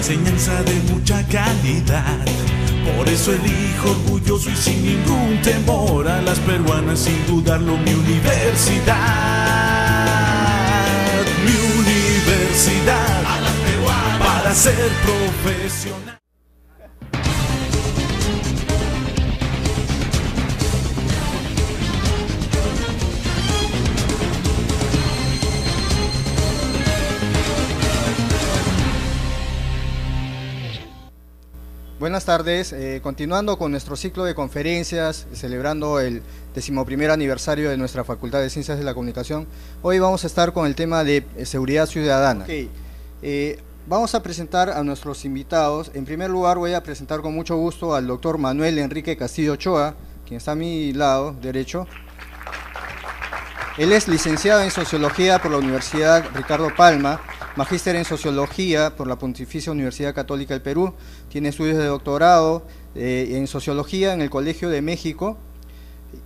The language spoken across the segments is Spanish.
enseñanza de mucha calidad. Por eso elijo orgulloso y sin ningún temor a las peruanas, sin dudarlo, mi universidad. Mi universidad, a las peruanas, para ser profesional. Buenas tardes, continuando con nuestro ciclo de conferencias, celebrando el 11º aniversario de nuestra Facultad de Ciencias de la Comunicación, hoy vamos a estar con el tema de seguridad ciudadana. Vamos a presentar a nuestros invitados. En primer lugar voy a presentar con mucho gusto al doctor Manuel Enrique Castillo Ochoa, quien está a mi lado derecho. Él es licenciado en Sociología por la Universidad Ricardo Palma, magíster en Sociología por la Pontificia Universidad Católica del Perú, tiene estudios de doctorado en Sociología en el Colegio de México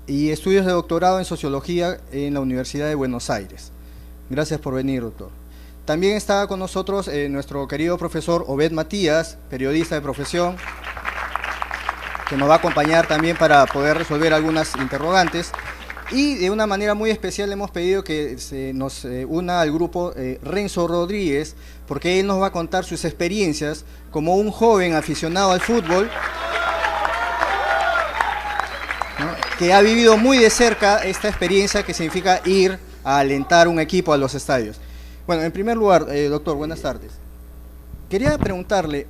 y estudios de doctorado en Sociología en la Universidad de Buenos Aires. Gracias por venir, doctor. También está con nosotros nuestro querido profesor Obed Matías, periodista de profesión, que nos va a acompañar también para poder resolver algunas interrogantes. Y de una manera muy especial hemos pedido que se nos una al grupo Renzo Rodríguez, porque él nos va a contar sus experiencias como un joven aficionado al fútbol, ¿no?, que ha vivido muy de cerca esta experiencia que significa ir a alentar un equipo a los estadios. Bueno, en primer lugar, doctor, buenas tardes. Quería preguntarle,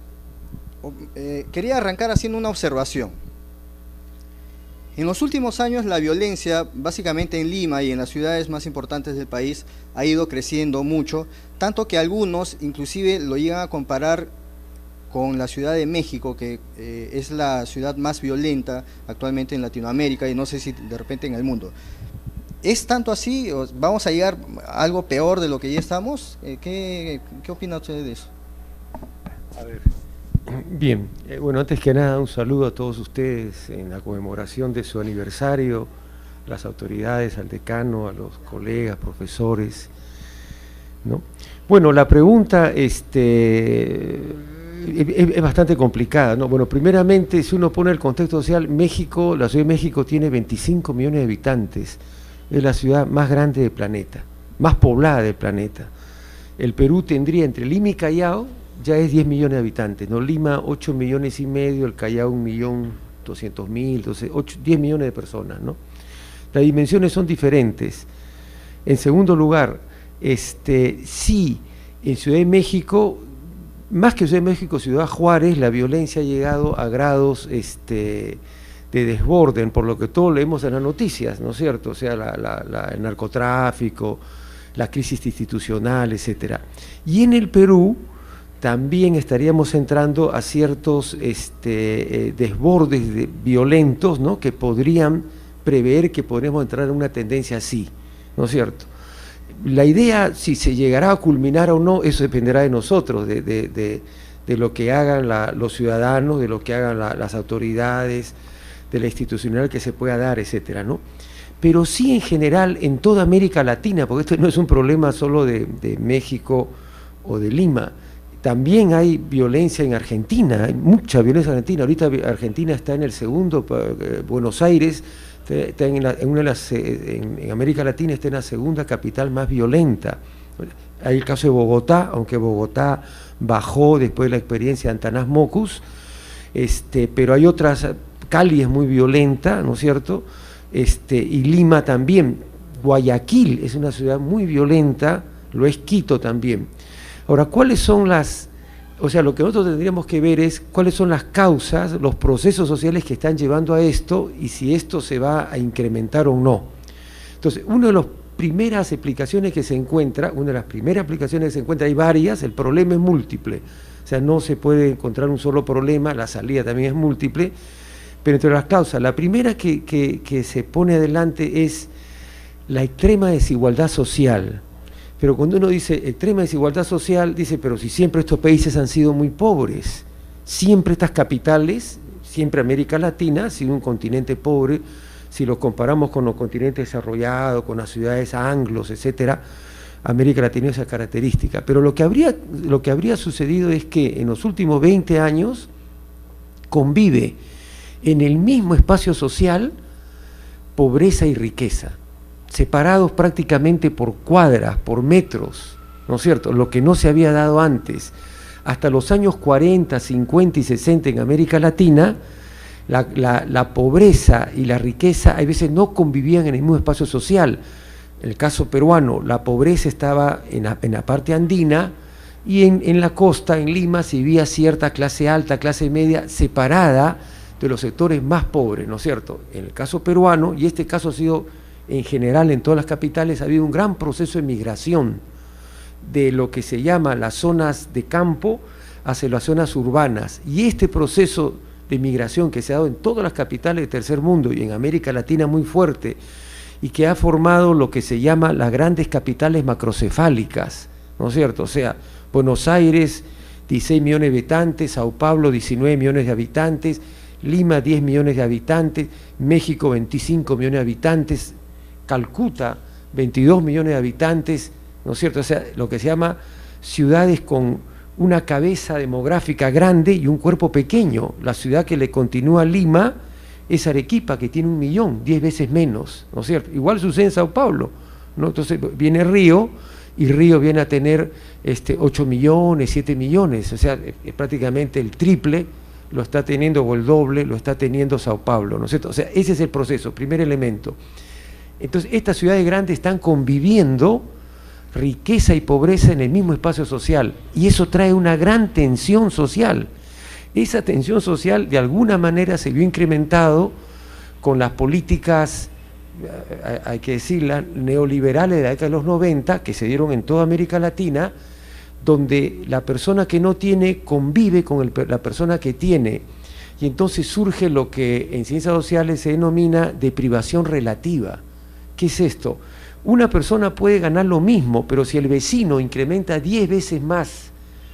quería arrancar haciendo una observación. En los últimos años la violencia, básicamente en Lima y en las ciudades más importantes del país, ha ido creciendo mucho, tanto que algunos inclusive lo llegan a comparar con la Ciudad de México, que es la ciudad más violenta actualmente en Latinoamérica y no sé si de repente en el mundo. ¿Es tanto así? ¿Vamos a llegar a algo peor de lo que ya estamos? ¿Qué opina usted de eso? A ver. Bien, bueno, antes que nada un saludo a todos ustedes en la conmemoración de su aniversario, a las autoridades, al decano, a los colegas, profesores, ¿no? Bueno, la pregunta es bastante complicada, ¿no? Bueno, primeramente, si uno pone el contexto social, México, la Ciudad de México tiene 25 millones de habitantes, es la ciudad más grande del planeta, más poblada del planeta. El Perú tendría entre Lima y Callao, ya es 10 millones de habitantes, ¿no? Lima 8 millones y medio, el Callao 1.200.000, entonces 10 millones de personas, ¿no? Las dimensiones son diferentes. En segundo lugar, sí, en Ciudad de México, más que Ciudad de México, Ciudad Juárez, la violencia ha llegado a grados de desborden, por lo que todos leemos en las noticias, ¿no es cierto? O sea, el narcotráfico, la crisis institucional, etcétera. Y en el Perú también estaríamos entrando a ciertos desbordes violentos, ¿no?, que podrían prever que podremos entrar en una tendencia así, ¿no es cierto? La idea, si se llegará a culminar o no, eso dependerá de nosotros, de lo que hagan los ciudadanos, de lo que hagan las autoridades, de la institucional que se pueda dar, etcétera, ¿no? Pero sí en general en toda América Latina, porque esto no es un problema solo de México o de Lima. También hay violencia en Argentina, hay mucha violencia en Argentina. Ahorita Argentina está en el segundo, Buenos Aires está en América Latina está en la segunda capital más violenta. Hay el caso de Bogotá, aunque Bogotá bajó después de la experiencia de Antanas Mockus, pero hay otras, Cali es muy violenta, ¿no es cierto? Y Lima también. Guayaquil es una ciudad muy violenta, lo es Quito también. Ahora, ¿cuáles son lo que nosotros tendríamos que ver es cuáles son las causas, los procesos sociales que están llevando a esto y si esto se va a incrementar o no? Entonces, una de las primeras aplicaciones que se encuentra, hay varias, el problema es múltiple, o sea, no se puede encontrar un solo problema, la salida también es múltiple, pero entre las causas, la primera que se pone adelante es la extrema desigualdad social. Pero cuando uno dice extrema desigualdad social, dice, pero si siempre estos países han sido muy pobres, siempre estas capitales, siempre América Latina ha sido un continente pobre, si lo comparamos con los continentes desarrollados, con las ciudades anglos, etcétera, América Latina esa característica. Pero lo que habría sucedido es que en los últimos 20 años convive en el mismo espacio social pobreza y riqueza, separados prácticamente por cuadras, por metros, ¿no es cierto?, lo que no se había dado antes. Hasta los años 40, 50 y 60 en América Latina, la pobreza y la riqueza a veces no convivían en el mismo espacio social. En el caso peruano, la pobreza estaba en la parte andina, y en la costa, en Lima, se vivía cierta clase alta, clase media, separada de los sectores más pobres, ¿no es cierto? En el caso peruano, y este caso ha sido en general en todas las capitales, ha habido un gran proceso de migración de lo que se llama las zonas de campo hacia las zonas urbanas, y este proceso de migración que se ha dado en todas las capitales del tercer mundo y en América Latina muy fuerte, y que ha formado lo que se llama las grandes capitales macrocefálicas, ¿no es cierto? O sea, Buenos Aires, 16 millones de habitantes, Sao Paulo, 19 millones de habitantes, Lima, 10 millones de habitantes, México, 25 millones de habitantes, Calcuta, 22 millones de habitantes, ¿no es cierto? O sea, lo que se llama ciudades con una cabeza demográfica grande y un cuerpo pequeño. La ciudad que le continúa a Lima es Arequipa, que tiene 1 millón, 10 veces menos, ¿no es cierto? Igual sucede en Sao Paulo, ¿no? Entonces viene Río, y Río viene a tener 8 millones, 7 millones, o sea, es prácticamente el triple lo está teniendo, o el doble lo está teniendo Sao Paulo, ¿no es cierto? O sea, ese es el proceso, primer elemento. Entonces, estas ciudades grandes están conviviendo riqueza y pobreza en el mismo espacio social, y eso trae una gran tensión social. Esa tensión social de alguna manera se vio incrementado con las políticas, hay que decirla, neoliberales de la década de los 90, que se dieron en toda América Latina, donde la persona que no tiene convive con la persona que tiene, y entonces surge lo que en ciencias sociales se denomina deprivación relativa. ¿Qué es esto? Una persona puede ganar lo mismo, pero si el vecino incrementa 10 veces más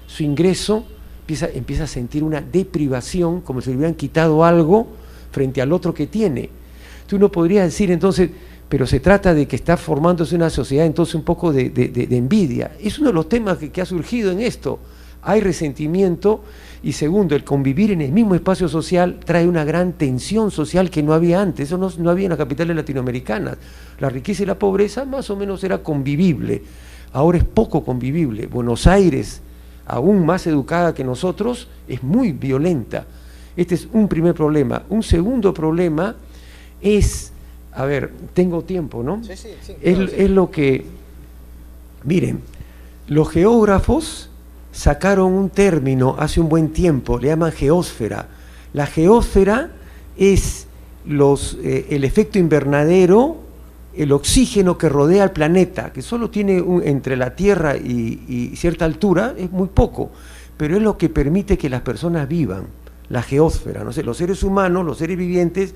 su ingreso, empieza a sentir una deprivación, como si le hubieran quitado algo frente al otro que tiene. Entonces uno podría decir entonces, pero se trata de que está formándose una sociedad entonces un poco de envidia. Es uno de los temas que ha surgido en esto. Hay resentimiento, y segundo, el convivir en el mismo espacio social trae una gran tensión social que no había antes. Eso no había en las capitales latinoamericanas. La riqueza y la pobreza más o menos era convivible, ahora es poco convivible. Buenos Aires, aún más educada que nosotros, es muy violenta. Este es un primer problema. Un segundo problema es, a ver, tengo tiempo, ¿no? Sí, claro, es lo que, miren, los geógrafos sacaron un término hace un buen tiempo, le llaman geósfera. La geósfera es el efecto invernadero, el oxígeno que rodea al planeta, que solo tiene entre la Tierra y cierta altura, es muy poco, pero es lo que permite que las personas vivan, la geósfera, ¿no sé? Los seres humanos, los seres vivientes,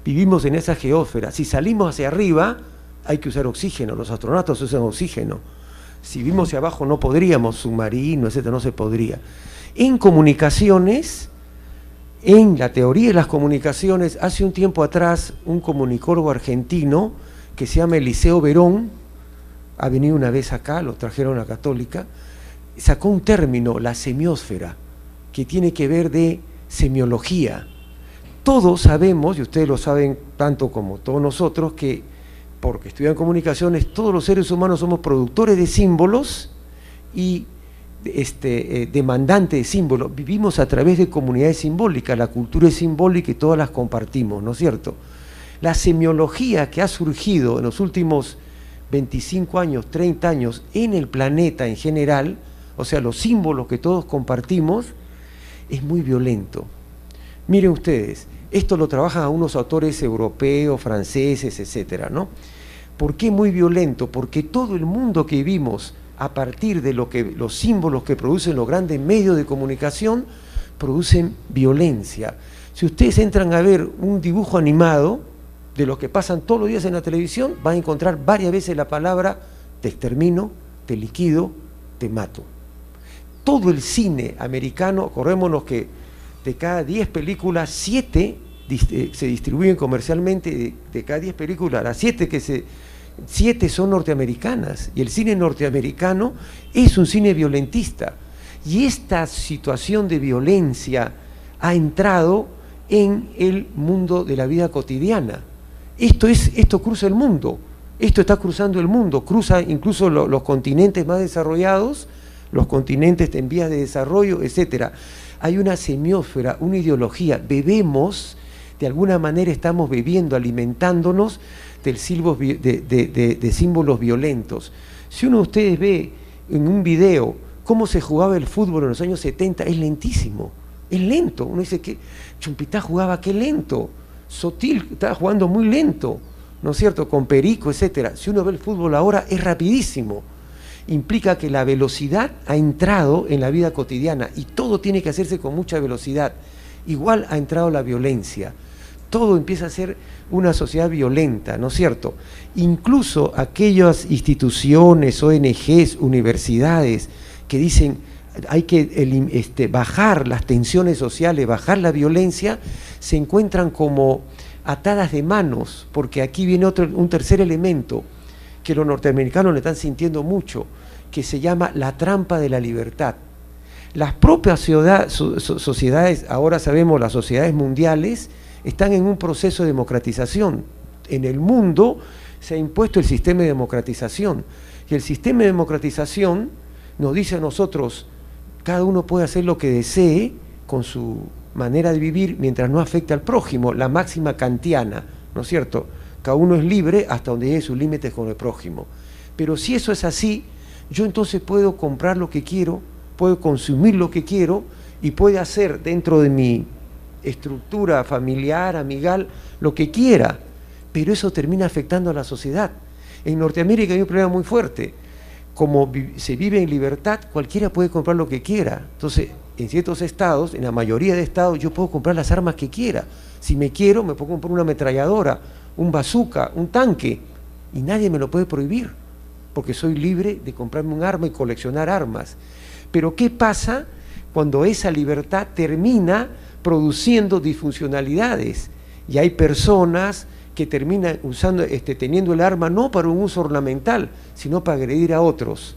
vivimos en esa geósfera. Si salimos hacia arriba, hay que usar oxígeno, los astronautas usan oxígeno. Si vivimos hacia abajo no podríamos, submarino, etcétera, no se podría. En comunicaciones, en la teoría de las comunicaciones, hace un tiempo atrás, un comunicólogo argentino que se llama Eliseo Verón, ha venido una vez acá, lo trajeron a Católica, sacó un término, la semiósfera, que tiene que ver de semiología. Todos sabemos, y ustedes lo saben tanto como todos nosotros, que porque estudian comunicaciones, todos los seres humanos somos productores de símbolos y demandantes de símbolos. Vivimos a través de comunidades simbólicas, la cultura es simbólica y todas las compartimos, ¿no es cierto? La semiología que ha surgido en los últimos 25 años, 30 años en el planeta en general, o sea, los símbolos que todos compartimos, es muy violento. Miren ustedes, esto lo trabajan unos autores europeos, franceses, etcétera, ¿no? ¿Por qué muy violento? Porque todo el mundo que vivimos a partir de los símbolos que producen los grandes medios de comunicación producen violencia. Si ustedes entran a ver un dibujo animado de los que pasan todos los días en la televisión, van a encontrar varias veces la palabra te extermino, te liquido, te mato. Todo el cine americano, acordémonos que de cada 10 películas, 7 se distribuyen comercialmente, de cada 10 películas, las 7 7 son norteamericanas, y el cine norteamericano es un cine violentista. Y esta situación de violencia ha entrado en el mundo de la vida cotidiana. Esto cruza el mundo, esto está cruzando el mundo, cruza incluso los continentes más desarrollados, los continentes en vías de desarrollo, etcétera. Hay una semiósfera, una ideología, bebemos, de alguna manera estamos bebiendo, alimentándonos de símbolos violentos. Si uno de ustedes ve en un video cómo se jugaba el fútbol en los años 70, es lentísimo, es lento. Uno dice que Chumpitá jugaba, qué lento, Sotil estaba jugando muy lento, ¿no es cierto?, con Perico, etcétera. Si uno ve el fútbol ahora, es rapidísimo. Implica que la velocidad ha entrado en la vida cotidiana y todo tiene que hacerse con mucha velocidad. Igual ha entrado la violencia. Todo empieza a ser una sociedad violenta, ¿no es cierto? Incluso aquellas instituciones, ONGs, universidades que dicen hay que bajar las tensiones sociales, bajar la violencia, se encuentran como atadas de manos, porque aquí viene un tercer elemento que los norteamericanos le están sintiendo mucho, que se llama la trampa de la libertad. Las propias sociedades, ahora sabemos, las sociedades mundiales, están en un proceso de democratización. En el mundo se ha impuesto el sistema de democratización, y el sistema de democratización nos dice a nosotros, cada uno puede hacer lo que desee con su manera de vivir mientras no afecte al prójimo, la máxima kantiana, ¿no es cierto? Cada uno es libre hasta donde llegue sus límites con el prójimo. Pero si eso es así, yo entonces puedo comprar lo que quiero, puedo consumir lo que quiero y puedo hacer dentro de mi estructura familiar, amigal, lo que quiera, pero eso termina afectando a la sociedad. En Norteamérica hay un problema muy fuerte. Como se vive en libertad, cualquiera puede comprar lo que quiera. Entonces, en ciertos estados, en la mayoría de estados, yo puedo comprar las armas que quiera. Si me quiero, me puedo comprar una ametralladora, un bazooka, un tanque, y nadie me lo puede prohibir, porque soy libre de comprarme un arma y coleccionar armas. Pero ¿qué pasa cuando esa libertad termina produciendo disfuncionalidades? Y hay personas que terminan teniendo el arma no para un uso ornamental, sino para agredir a otros.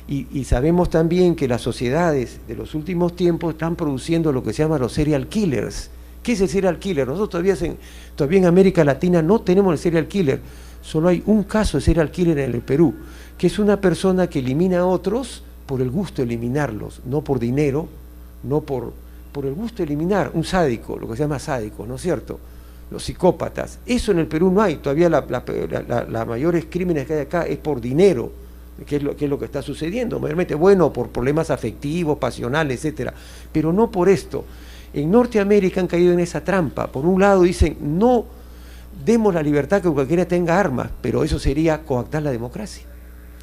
Y sabemos también que las sociedades de los últimos tiempos están produciendo lo que se llama los serial killers. ¿Qué es el serial killer? Nosotros todavía en América Latina no tenemos el serial killer. Solo hay un caso de serial killer en el Perú, que es una persona que elimina a otros por el gusto de eliminarlos, no por dinero, no por el gusto de eliminar, un sádico, lo que se llama sádico, ¿no es cierto? Los psicópatas. Eso en el Perú no hay, todavía las mayores crímenes que hay acá es por dinero, que es lo que está sucediendo, mayormente, bueno, por problemas afectivos, pasionales, etcétera, pero no por esto. En Norteamérica han caído en esa trampa. Por un lado dicen, no demos la libertad que cualquiera tenga armas, pero eso sería coactar la democracia.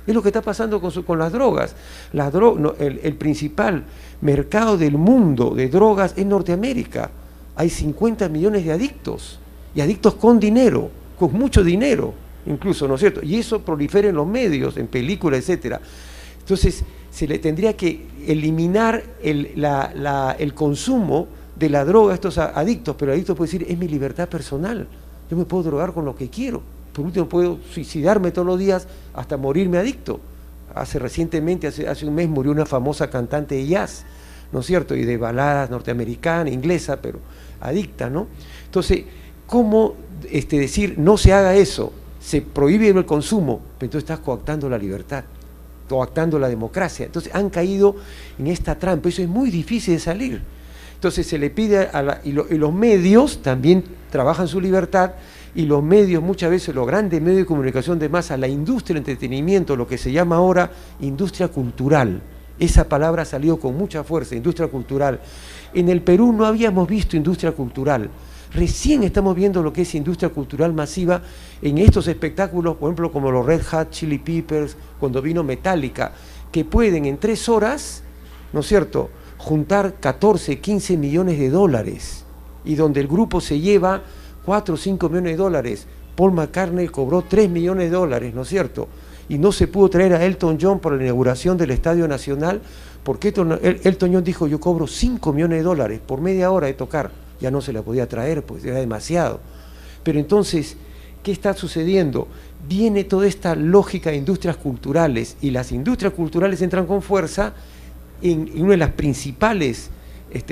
Es lo que está pasando con las drogas. El principal mercado del mundo de drogas es Norteamérica. Hay 50 millones de adictos, y adictos con dinero, con mucho dinero, incluso, ¿no es cierto? Y eso prolifera en los medios, en películas, etcétera. Entonces, se le tendría que eliminar el consumo de la droga a estos adictos, pero el adicto puede decir, es mi libertad personal, yo me puedo drogar con lo que quiero, por último puedo suicidarme todos los días hasta morirme adicto. Recientemente, hace un mes, murió una famosa cantante de jazz, ¿no es cierto?, y de baladas norteamericana, inglesa, pero adicta, ¿no? Entonces, ¿cómo decir no se haga eso? Se prohíbe el consumo, pero entonces estás coactando la libertad, coactando la democracia. Entonces han caído en esta trampa, eso es muy difícil de salir. Entonces se le pide y los medios también trabajan su libertad, y los medios, muchas veces los grandes medios de comunicación de masa, la industria del entretenimiento, lo que se llama ahora industria cultural. Esa palabra ha salido con mucha fuerza, industria cultural. En el Perú no habíamos visto industria cultural. Recién estamos viendo lo que es industria cultural masiva en estos espectáculos, por ejemplo, como los Red Hot Chili Peppers, cuando vino Metallica, que pueden en 3 horas, ¿no es cierto?, juntar 14, 15 millones de dólares, y donde el grupo se lleva 4 o 5 millones de dólares. Paul McCartney cobró 3 millones de dólares, ¿no es cierto?, y no se pudo traer a Elton John para la inauguración del Estadio Nacional, porque Elton John dijo, yo cobro 5 millones de dólares por media hora de tocar. Ya no se la podía traer, pues era demasiado. Pero entonces, ¿qué está sucediendo? Viene toda esta lógica de industrias culturales, y las industrias culturales entran con fuerza en una de las principales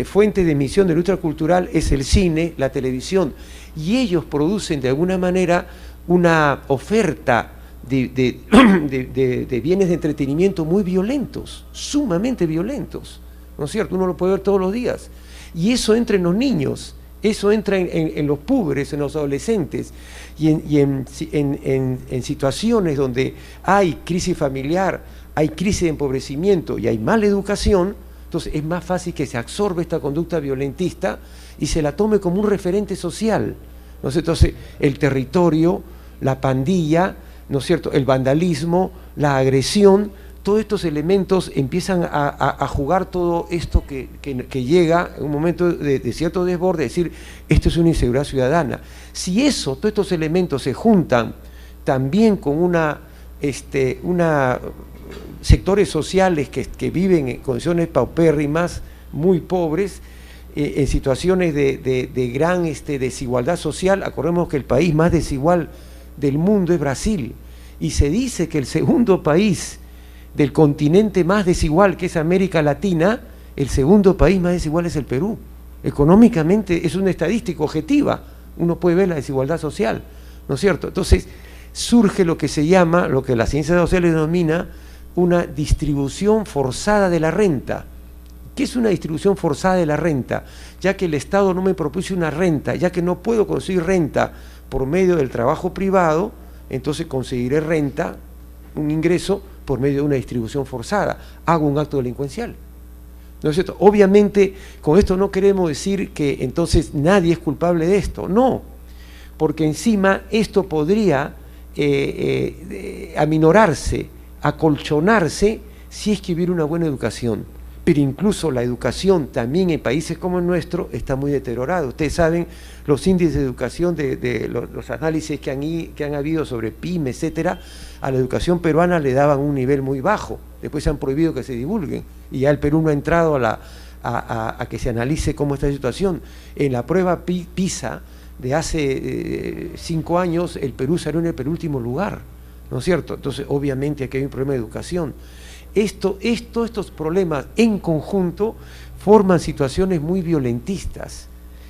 fuentes de emisión de la industria cultural es el cine, la televisión, y ellos producen de alguna manera una oferta de bienes de entretenimiento muy violentos, sumamente violentos, ¿no es cierto? Uno lo puede ver todos los días, y eso entra en los niños, eso entra en los púberes, en los adolescentes, y en situaciones donde hay crisis familiar, hay crisis de empobrecimiento y hay mala educación. Entonces es más fácil que se absorbe esta conducta violentista y se la tome como un referente social, ¿no es cierto? Entonces el territorio, la pandilla, ¿no es cierto?, el vandalismo, la agresión, todos estos elementos empiezan a jugar todo esto que llega en un momento de cierto desborde, decir, esto es una inseguridad ciudadana. Si eso, todos estos elementos se juntan también con sectores sociales que viven en condiciones paupérrimas, muy pobres, en situaciones de gran desigualdad social. Acordemos que el país más desigual del mundo es Brasil, y se dice que el segundo país del continente más desigual, que es América Latina, el segundo país más desigual es el Perú. Económicamente es una estadística objetiva, uno puede ver la desigualdad social, ¿no es cierto? Entonces surge lo que se llama, lo que la ciencia social denomina, una distribución forzada de la renta. ¿Qué es una distribución forzada de la renta? Ya que el Estado no me propuso una renta, ya que no puedo conseguir renta por medio del trabajo privado, entonces conseguiré renta, un ingreso, por medio de una distribución forzada. Hago un acto delincuencial, ¿no es cierto? Obviamente, con esto no queremos decir que entonces nadie es culpable de esto, no, porque encima esto podría aminorarse, acolchonarse, si es que hubiera una buena educación. Pero incluso la educación también en países como el nuestro está muy deteriorada. Ustedes saben los índices de educación, los análisis que han habido sobre PYME, etcétera. A la educación peruana le daban un nivel muy bajo, después se han prohibido que se divulguen, y ya el Perú no ha entrado a que se analice cómo está la situación. En la prueba PISA de hace 5 años, el Perú salió en el penúltimo lugar, ¿no es cierto? Entonces, obviamente aquí hay un problema de educación. Estos problemas en conjunto forman situaciones muy violentistas,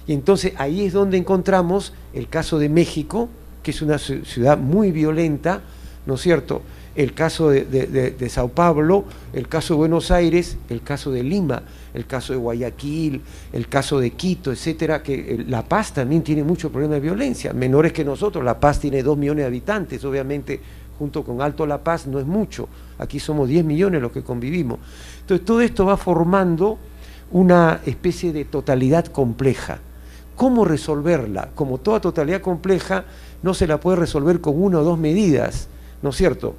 y entonces ahí es donde encontramos el caso de México, que es una ciudad muy violenta, ¿no es cierto?, el caso de Sao Paulo, el caso de Buenos Aires, el caso de Lima, el caso de Guayaquil, el caso de Quito, etcétera, que La Paz también tiene mucho problema de violencia, menores que nosotros. La Paz tiene 2 millones de habitantes, obviamente junto con Alto La Paz no es mucho, aquí somos 10 millones los que convivimos. Entonces todo esto va formando una especie de totalidad compleja. ¿Cómo resolverla? Como toda totalidad compleja, no se la puede resolver con 1 o 2 medidas, ¿no es cierto?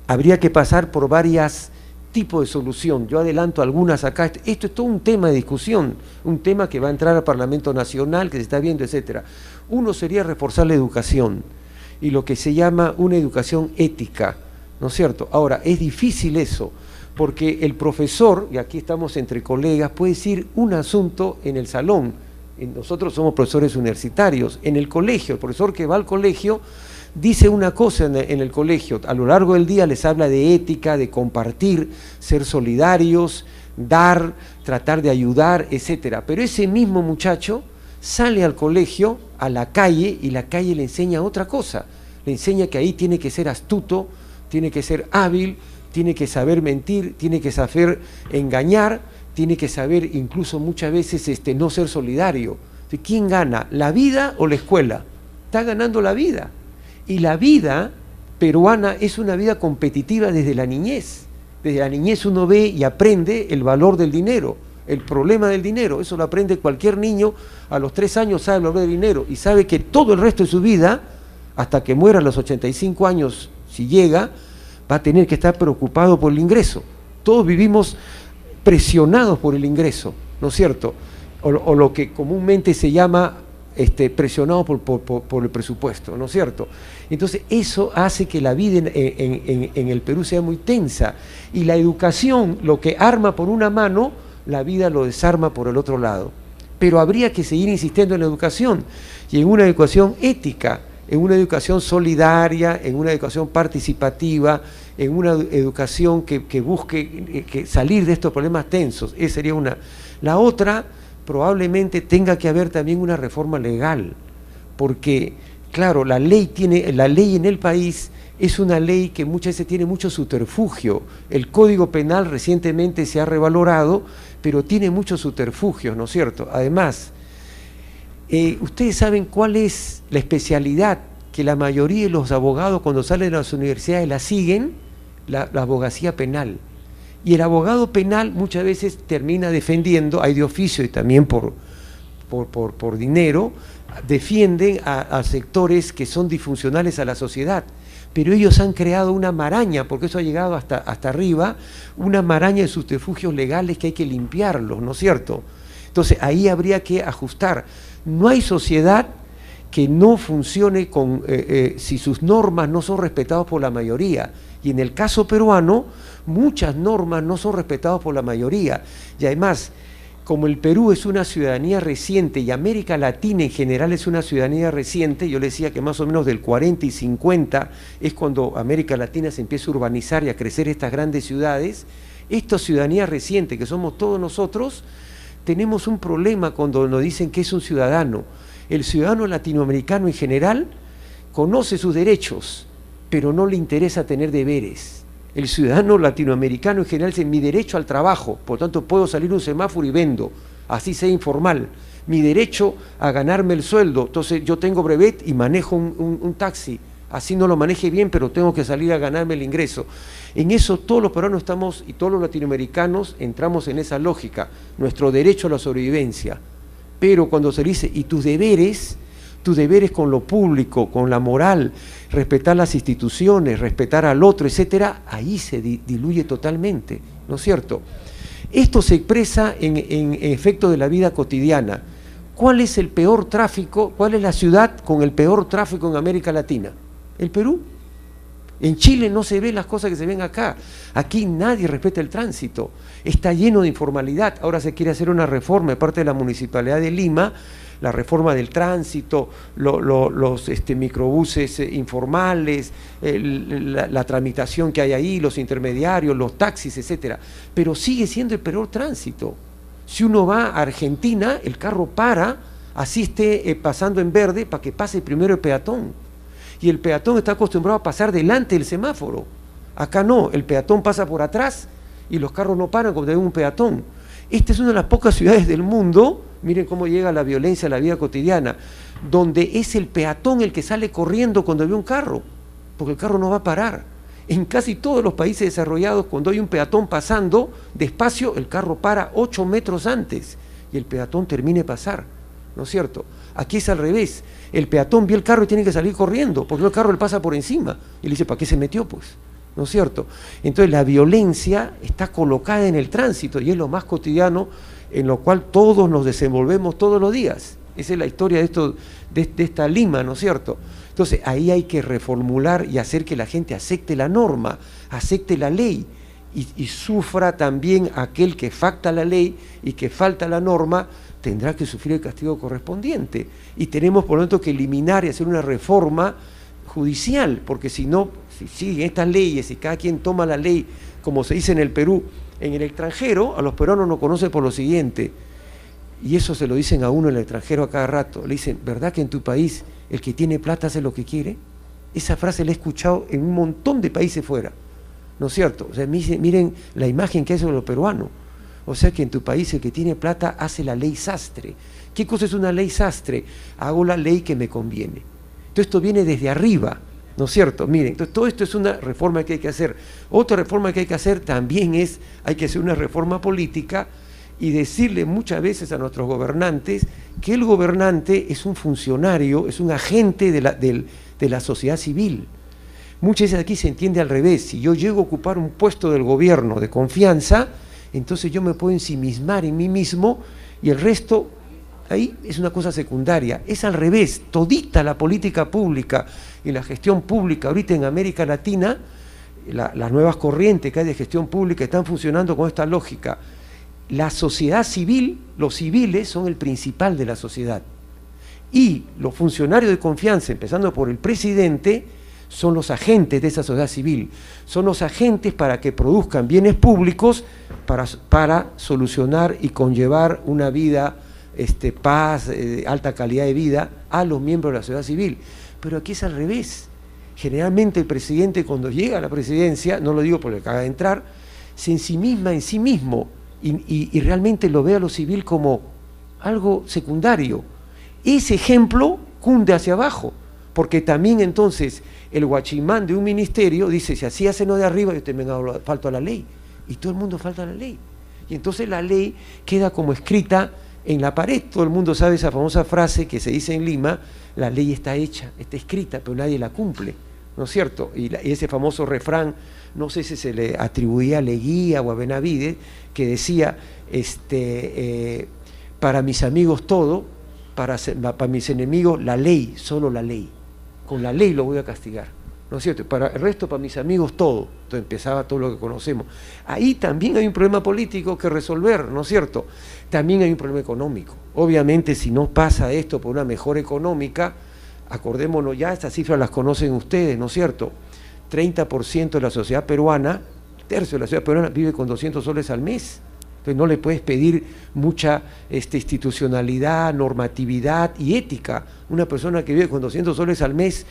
Habría que pasar por varios tipos de solución. Yo adelanto algunas acá. Esto es todo un tema de discusión, un tema que va a entrar al Parlamento Nacional, que se está viendo, etcétera. Uno sería reforzar la educación, y lo que se llama una educación ética, ¿no es cierto? Ahora, es difícil eso, porque el profesor, y aquí estamos entre colegas, puede decir un asunto en el salón. Nosotros somos profesores universitarios. En el colegio, el profesor que va al colegio dice una cosa en el colegio, a lo largo del día les habla de ética, de compartir, ser solidarios, dar, tratar de ayudar, etcétera. Pero ese mismo muchacho sale al colegio, a la calle, y la calle le enseña otra cosa. Le enseña que ahí tiene que ser astuto, tiene que ser hábil, tiene que saber mentir, tiene que saber engañar, tiene que saber incluso muchas veces no ser solidario. ¿Quién gana? ¿La vida o la escuela? Está ganando la vida. Y la vida peruana es una vida competitiva desde la niñez. Desde la niñez uno ve y aprende el valor del dinero, el problema del dinero. Eso lo aprende cualquier niño. A los 3 años sabe el valor del dinero y sabe que todo el resto de su vida, hasta que muera a los 85 años, si llega, va a tener que estar preocupado por el ingreso. Todos vivimos presionados por el ingreso, ¿no es cierto? O lo que comúnmente se llama presionados por el presupuesto, ¿no es cierto? Entonces eso hace que la vida en el Perú sea muy tensa, y la educación, lo que arma por una mano, la vida lo desarma por el otro lado. Pero habría que seguir insistiendo en la educación, y en una educación ética, en una educación solidaria, en una educación participativa, en una educación que busque salir de estos problemas tensos. Esa sería una. La otra, probablemente tenga que haber también una reforma legal, porque, claro, la ley en el país es una ley que muchas veces tiene mucho subterfugio. El Código Penal recientemente se ha revalorado, pero tiene muchos subterfugios, ¿no es cierto? Además, ustedes saben cuál es la especialidad que la mayoría de los abogados cuando salen de las universidades la siguen, la abogacía penal. Y el abogado penal muchas veces termina defendiendo, hay de oficio y también por dinero, defienden a sectores que son disfuncionales a la sociedad. Pero ellos han creado una maraña, porque eso ha llegado hasta arriba, una maraña de subterfugios legales que hay que limpiarlos, ¿no es cierto? Entonces ahí habría que ajustar. No hay sociedad que no funcione si sus normas no son respetadas por la mayoría. Y en el caso peruano, muchas normas no son respetadas por la mayoría. Y además, como el Perú es una ciudadanía reciente y América Latina en general es una ciudadanía reciente, yo le decía que más o menos del 40 y 50 es cuando América Latina se empieza a urbanizar y a crecer estas grandes ciudades. Esta ciudadanía reciente, que somos todos nosotros, tenemos un problema cuando nos dicen que es un ciudadano. El ciudadano latinoamericano en general conoce sus derechos, pero no le interesa tener deberes. El ciudadano latinoamericano en general dice, mi derecho al trabajo, por tanto puedo salir un semáforo y vendo, así sea informal. Mi derecho a ganarme el sueldo, entonces yo tengo brevet y manejo un taxi, así no lo maneje bien, pero tengo que salir a ganarme el ingreso. En eso todos los peruanos estamos, y todos los latinoamericanos entramos en esa lógica, nuestro derecho a la sobrevivencia. Pero cuando se dice, y tus deberes con lo público, con la moral, respetar las instituciones, respetar al otro, etcétera, ahí se diluye totalmente, ¿no es cierto? Esto se expresa en efecto de la vida cotidiana. ¿Cuál es el peor tráfico? ¿Cuál es la ciudad con el peor tráfico en América Latina? El Perú. En Chile no se ven las cosas que se ven acá. Aquí nadie respeta el tránsito. Está lleno de informalidad. Ahora se quiere hacer una reforma de parte de la Municipalidad de Lima, la reforma del tránsito, los microbuses informales, la tramitación que hay ahí, los intermediarios, los taxis, etcétera. Pero sigue siendo el peor tránsito. Si uno va a Argentina, el carro para, así esté pasando en verde, para que pase primero el peatón. Y el peatón está acostumbrado a pasar delante del semáforo. Acá no, el peatón pasa por atrás y los carros no paran cuando hay un peatón. Esta es una de las pocas ciudades del mundo, miren cómo llega la violencia a la vida cotidiana, donde es el peatón el que sale corriendo cuando ve un carro, porque el carro no va a parar. En casi todos los países desarrollados, cuando hay un peatón pasando despacio, el carro para 8 metros antes y el peatón termina de pasar, ¿no es cierto? Aquí es al revés, el peatón ve el carro y tiene que salir corriendo, porque el carro le pasa por encima y le dice, ¿para qué se metió pues? ¿No es cierto? Entonces la violencia está colocada en el tránsito y es lo más cotidiano en lo cual todos nos desenvolvemos todos los días. Esa es la historia de esta Lima, ¿no es cierto? Entonces ahí hay que reformular y hacer que la gente acepte la norma, acepte la ley y sufra también aquel que falta la ley y que falta la norma, tendrá que sufrir el castigo correspondiente. Y tenemos por lo tanto que eliminar y hacer una reforma judicial, porque si no, si siguen estas leyes y cada quien toma la ley, como se dice en el Perú, en el extranjero, a los peruanos nos conocen por lo siguiente, y eso se lo dicen a uno en el extranjero a cada rato, le dicen, ¿verdad que en tu país el que tiene plata hace lo que quiere? Esa frase la he escuchado en un montón de países fuera, ¿no es cierto? O sea, miren la imagen que hay sobre los peruanos. O sea que en tu país el que tiene plata hace la ley sastre. ¿Qué cosa es una ley sastre? Hago la ley que me conviene. Entonces esto viene desde arriba, ¿no es cierto? Miren, entonces todo esto es una reforma que hay que hacer. Otra reforma que hay que hacer también hay que hacer una reforma política y decirle muchas veces a nuestros gobernantes que el gobernante es un funcionario, es un agente de la sociedad civil. Muchas veces aquí se entiende al revés. Si yo llego a ocupar un puesto del gobierno de confianza, entonces yo me puedo ensimismar en mí mismo y el resto ahí es una cosa secundaria. Es al revés, todita la política pública y la gestión pública ahorita en América Latina, las nuevas corrientes que hay de gestión pública están funcionando con esta lógica. La sociedad civil, los civiles son el principal de la sociedad. Y los funcionarios de confianza, empezando por el presidente, son los agentes de esa sociedad civil, son los agentes para que produzcan bienes públicos para solucionar y conllevar una vida, paz, alta calidad de vida a los miembros de la sociedad civil. Pero aquí es al revés. Generalmente el presidente, cuando llega a la presidencia, no lo digo porque acaba de entrar, se ensimisma en sí mismo y realmente lo ve a lo civil como algo secundario. Ese ejemplo cunde hacia abajo, porque también entonces el guachimán de un ministerio dice, si así hacen lo de arriba, yo también falto a la ley, y todo el mundo falta a la ley, y entonces la ley queda como escrita en la pared. Todo el mundo sabe esa famosa frase que se dice en Lima, la ley está hecha, está escrita, pero nadie la cumple, ¿no es cierto? Y ese famoso refrán, no sé si se le atribuía a Leguía o a Benavides, que decía, para mis amigos todo, para mis enemigos la ley, solo la ley. Con la ley lo voy a castigar, ¿no es cierto? Para el resto, para mis amigos, todo. Entonces empezaba todo lo que conocemos. Ahí también hay un problema político que resolver, ¿no es cierto? También hay un problema económico. Obviamente, si no pasa esto por una mejora económica, acordémonos ya, estas cifras las conocen ustedes, ¿no es cierto? 30% de la sociedad peruana, tercio de la sociedad peruana vive con 200 soles al mes. Entonces no le puedes pedir mucha institucionalidad, normatividad y ética. Una persona que vive con 200 soles al mes,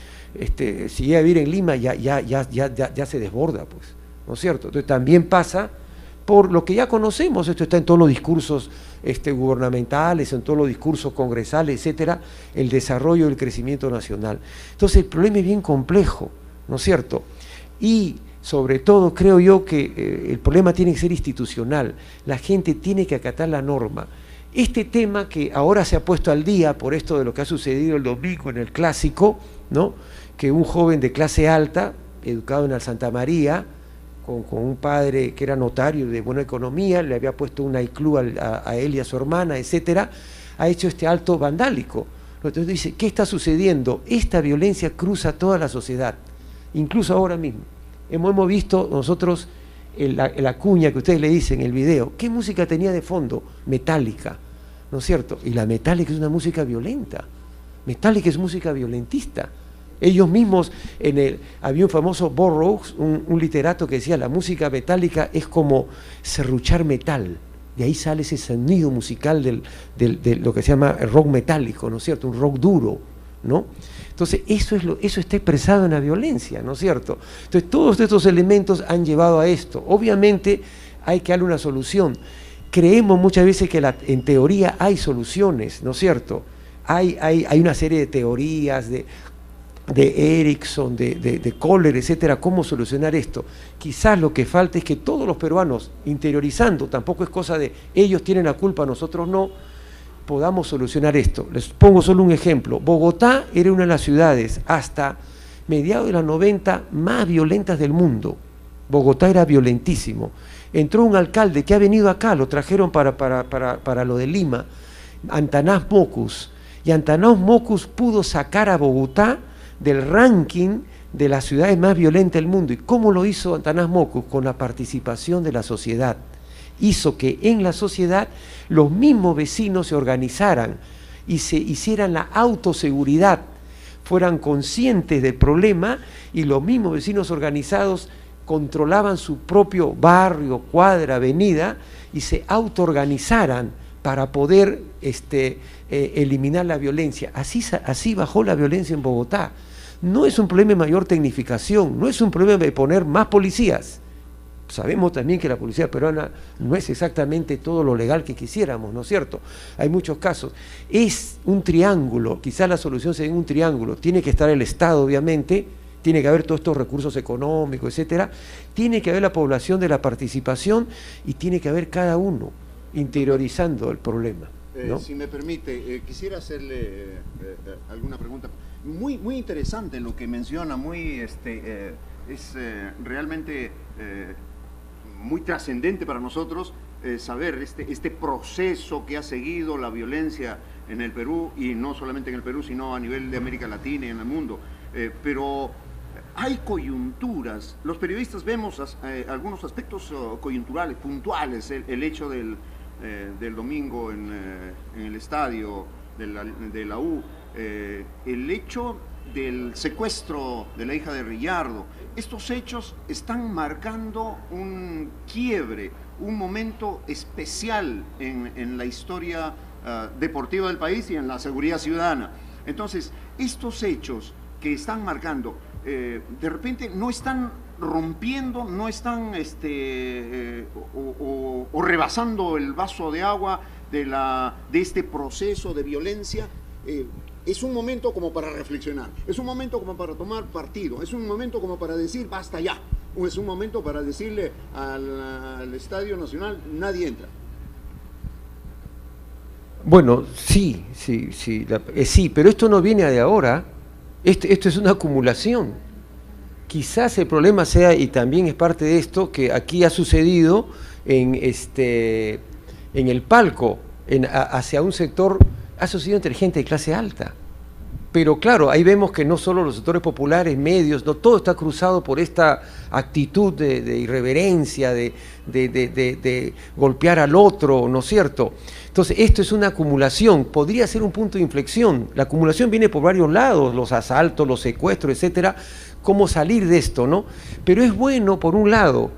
si llega a vivir en Lima, ya se desborda, pues, ¿no es cierto? Entonces también pasa por lo que ya conocemos, esto está en todos los discursos gubernamentales, en todos los discursos congresales, etcétera, el desarrollo y el crecimiento nacional. Entonces el problema es bien complejo, ¿no es cierto? Y sobre todo creo yo que el problema tiene que ser institucional, la gente tiene que acatar la norma. Este tema que ahora se ha puesto al día por esto de lo que ha sucedido el domingo en el Clásico, ¿no? Que un joven de clase alta, educado en el Santa María, con un padre que era notario de buena economía, le había puesto un iClub a él y a su hermana, etcétera, ha hecho este acto vandálico. Entonces dice, ¿qué está sucediendo? Esta violencia cruza toda la sociedad, incluso ahora mismo. Hemos visto nosotros la cuña que ustedes le dicen en el video. ¿Qué música tenía de fondo? Metallica, ¿no es cierto? Y la Metallica es una música violenta. Metallica es música violentista. Ellos mismos, había un famoso Burroughs, un literato que decía, la música metálica es como serruchar metal. De ahí sale ese sonido musical de lo que se llama el rock metálico, ¿no es cierto? Un rock duro, ¿no? Entonces, eso está expresado en la violencia, ¿no es cierto? Entonces, todos estos elementos han llevado a esto. Obviamente, hay que darle una solución. Creemos muchas veces que en teoría hay soluciones, ¿no es cierto? Hay una serie de teorías de Erickson, de Kohler, etcétera, cómo solucionar esto. Quizás lo que falta es que todos los peruanos, interiorizando, tampoco es cosa de ellos tienen la culpa, nosotros no, podamos solucionar esto. Les pongo solo un ejemplo. Bogotá era una de las ciudades hasta mediados de los 90 más violentas del mundo. Bogotá era violentísimo. Entró un alcalde que ha venido acá, lo trajeron para lo de Lima, Antanás Mockus, y Antanás Mockus pudo sacar a Bogotá del ranking de las ciudades más violentas del mundo. ¿Y cómo lo hizo Antanás Mockus? Con la participación de la sociedad. Hizo que en la sociedad los mismos vecinos se organizaran y se hicieran la autoseguridad, fueran conscientes del problema y los mismos vecinos organizados controlaban su propio barrio, cuadra, avenida y se autoorganizaran para poder eliminar la violencia. Así bajó la violencia en Bogotá. No es un problema de mayor tecnificación, no es un problema de poner más policías. Sabemos también que la policía peruana no es exactamente todo lo legal que quisiéramos, ¿no es cierto? Hay muchos casos. Es un triángulo, quizás la solución sea en un triángulo. Tiene que estar el Estado, obviamente, tiene que haber todos estos recursos económicos, etcétera. Tiene que haber la población de la participación y tiene que haber cada uno interiorizando el problema, ¿no? Si me permite, quisiera hacerle alguna pregunta. Muy interesante lo que menciona, es realmente muy trascendente para nosotros saber este proceso que ha seguido la violencia en el Perú, y no solamente en el Perú, sino a nivel de América Latina y en el mundo. Pero hay coyunturas, los periodistas vemos algunos aspectos coyunturales, puntuales, el hecho del domingo en el estadio de la U, el hecho del secuestro de la hija de Rillardo, estos hechos están marcando un quiebre, un momento especial en la historia deportiva del país y en la seguridad ciudadana. Entonces, estos hechos que están marcando, de repente no están rompiendo, no están o rebasando el vaso de agua de este proceso de violencia. Es un momento como para reflexionar, es un momento como para tomar partido, es un momento como para decir basta ya, es un momento para decirle al Estadio Nacional nadie entra. Bueno, sí, pero esto no viene de ahora, esto es una acumulación. Quizás el problema sea, y también es parte de esto, que aquí ha sucedido en el palco, hacia un sector, ha sucedido entre gente de clase alta. Pero claro, ahí vemos que no solo los sectores populares, medios, no, todo está cruzado por esta actitud de irreverencia, de golpear al otro, ¿no es cierto? Entonces, esto es una acumulación, podría ser un punto de inflexión. La acumulación viene por varios lados, los asaltos, los secuestros, etcétera. ¿Cómo salir de esto, no? Pero es bueno, por un lado,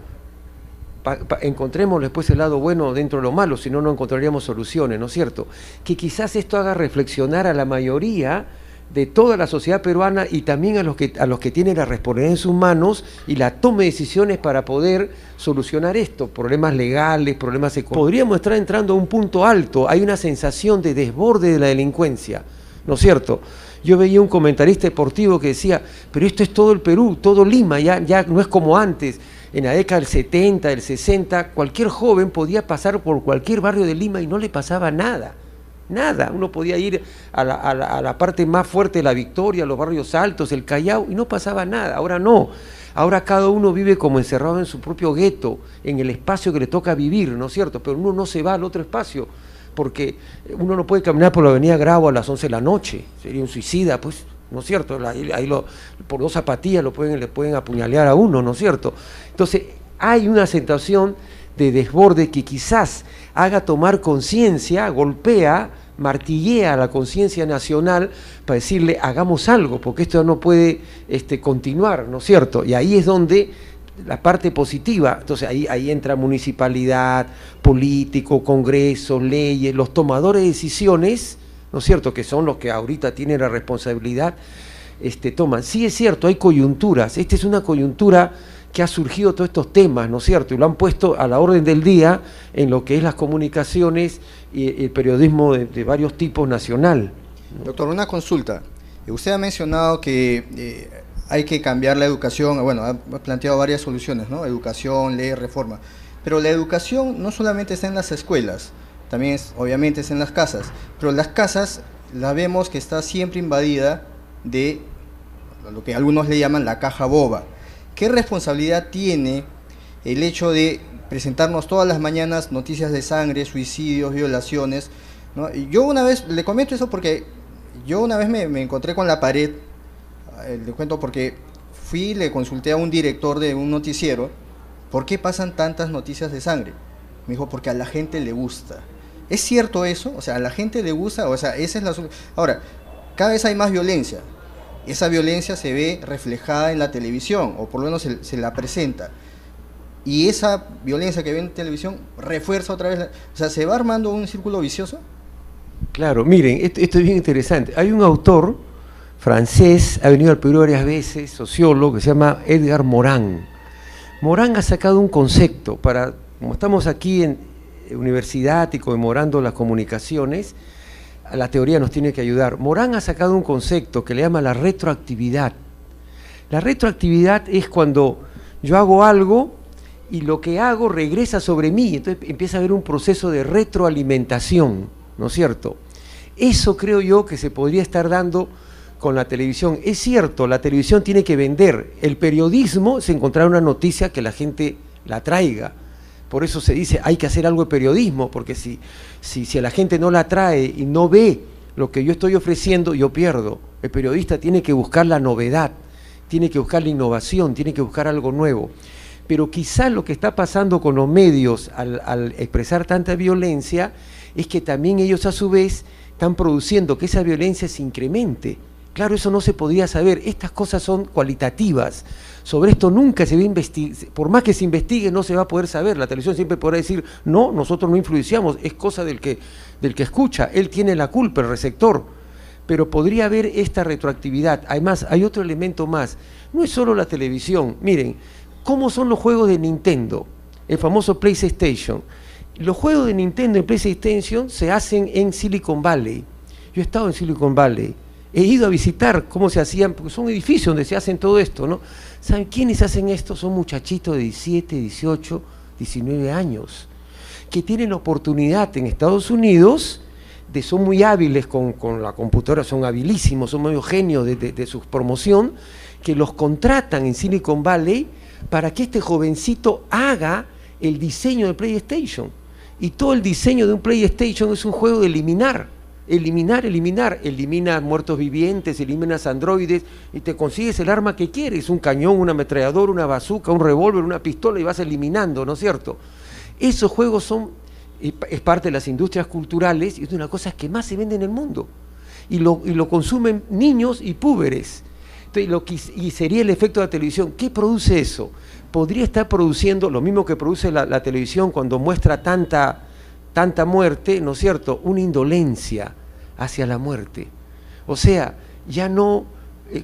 encontremos después el lado bueno dentro de lo malo, si no, no encontraríamos soluciones, ¿no es cierto? Que quizás esto haga reflexionar a la mayoría de toda la sociedad peruana y también a los que tienen la responsabilidad en sus manos y la toma de decisiones para poder solucionar esto, problemas legales, problemas económicos. Podríamos estar entrando a un punto alto, hay una sensación de desborde de la delincuencia, ¿no es cierto? Yo veía un comentarista deportivo que decía, pero esto es todo el Perú, todo Lima, ya no es como antes. En la década del 70, del 60, cualquier joven podía pasar por cualquier barrio de Lima y no le pasaba nada. Nada, uno podía ir a la parte más fuerte de La Victoria, a los barrios altos, el Callao, y no pasaba nada. Ahora no, ahora cada uno vive como encerrado en su propio gueto, en el espacio que le toca vivir, ¿no es cierto? Pero uno no se va al otro espacio, porque uno no puede caminar por la avenida Grau a las 11 de la noche, sería un suicida, pues, ¿no es cierto? Ahí por 2 zapatillas le pueden apuñalear a uno, ¿no es cierto? Entonces, hay una sensación de desborde que quizás haga tomar conciencia, golpea, martillea a la conciencia nacional para decirle hagamos algo, porque esto no puede continuar, ¿no es cierto? Y ahí es donde la parte positiva, entonces ahí entra municipalidad, político, congreso, leyes, los tomadores de decisiones, ¿no es cierto?, que son los que ahorita tienen la responsabilidad, toman. Sí es cierto, hay coyunturas, esta es una coyuntura que ha surgido todos estos temas, ¿no es cierto?, y lo han puesto a la orden del día en lo que es las comunicaciones y el periodismo de varios tipos nacional. Doctor, una consulta. Usted ha mencionado que hay que cambiar la educación, bueno, ha planteado varias soluciones, ¿no? Educación, ley, reforma. Pero la educación no solamente está en las escuelas, también obviamente está en las casas, pero las casas la vemos que está siempre invadida de lo que algunos le llaman la caja boba. ¿Qué responsabilidad tiene el hecho de presentarnos todas las mañanas noticias de sangre, suicidios, violaciones, ¿no? Y yo una vez, le comento eso porque yo una vez me encontré con la pared, le cuento porque le consulté a un director de un noticiero, ¿por qué pasan tantas noticias de sangre? Me dijo, porque a la gente le gusta. ¿Es cierto eso? O sea, a la gente le gusta, o sea, esa es la solución. Ahora, cada vez hay más violencia. Esa violencia se ve reflejada en la televisión, o por lo menos se la presenta. Y esa violencia que ve en televisión refuerza otra vez, o sea, ¿se va armando un círculo vicioso? Claro, miren, esto es bien interesante. Hay un autor francés, ha venido al Perú varias veces, sociólogo, que se llama Edgar Morin. Morin ha sacado un concepto para, como estamos aquí en universidad y conmemorando las comunicaciones, la teoría nos tiene que ayudar. Morin ha sacado un concepto que le llama la retroactividad. La retroactividad es cuando yo hago algo y lo que hago regresa sobre mí, entonces empieza a haber un proceso de retroalimentación, ¿no es cierto? Eso creo yo que se podría estar dando con la televisión. Es cierto, la televisión tiene que vender, el periodismo es encontrar una noticia que la gente la traiga. Por eso se dice, hay que hacer algo de periodismo, porque si a la gente no la trae y no ve lo que yo estoy ofreciendo, yo pierdo. El periodista tiene que buscar la novedad, tiene que buscar la innovación, tiene que buscar algo nuevo. Pero quizás lo que está pasando con los medios al expresar tanta violencia es que también ellos a su vez están produciendo que esa violencia se incremente. Claro, eso no se podría saber, estas cosas son cualitativas, sobre esto nunca se va a investigar, por más que se investigue no se va a poder saber, la televisión siempre podrá decir, no, nosotros no influenciamos, es cosa del que escucha, él tiene la culpa, el receptor, pero podría haber esta retroactividad. Además, hay otro elemento más, no es solo la televisión, miren, ¿cómo son los juegos de Nintendo? El famoso PlayStation. Los juegos de Nintendo en PlayStation se hacen en Silicon Valley, yo he estado en Silicon Valley, he ido a visitar cómo se hacían, porque son edificios donde se hacen todo esto, ¿no? ¿Saben quiénes hacen esto? Son muchachitos de 17, 18, 19 años, que tienen la oportunidad en Estados Unidos, son muy hábiles con la computadora, son habilísimos, son medio genios de su promoción, que los contratan en Silicon Valley para que este jovencito haga el diseño de PlayStation. Y todo el diseño de un PlayStation es un juego de eliminar, eliminas muertos vivientes, eliminas androides y te consigues el arma que quieres, un cañón, una ametralladora, una bazooka, un revólver, una pistola y vas eliminando, ¿no es cierto? Esos juegos es parte de las industrias culturales y es una de las cosas que más se vende en el mundo y lo consumen niños y púberes. Entonces, y sería el efecto de la televisión. ¿Qué produce eso? Podría estar produciendo lo mismo que produce la televisión cuando muestra tanta muerte, ¿no es cierto?, una indolencia hacia la muerte. O sea, ya no,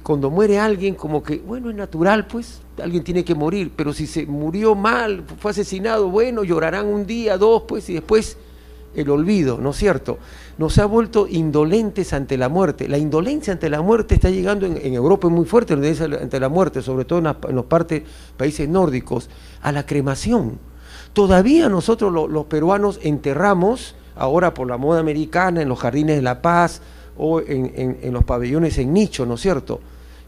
cuando muere alguien, como que, bueno, es natural, pues, alguien tiene que morir, pero si se murió mal, fue asesinado, bueno, llorarán un día, dos, pues, y después el olvido, ¿no es cierto? Nos ha vuelto indolentes ante la muerte. La indolencia ante la muerte está llegando en Europa, es muy fuerte la indolencia ante la muerte, sobre todo en los países nórdicos, a la cremación. Todavía nosotros los peruanos enterramos, ahora por la moda americana, en los jardines de la paz o en los pabellones en nicho, ¿no es cierto?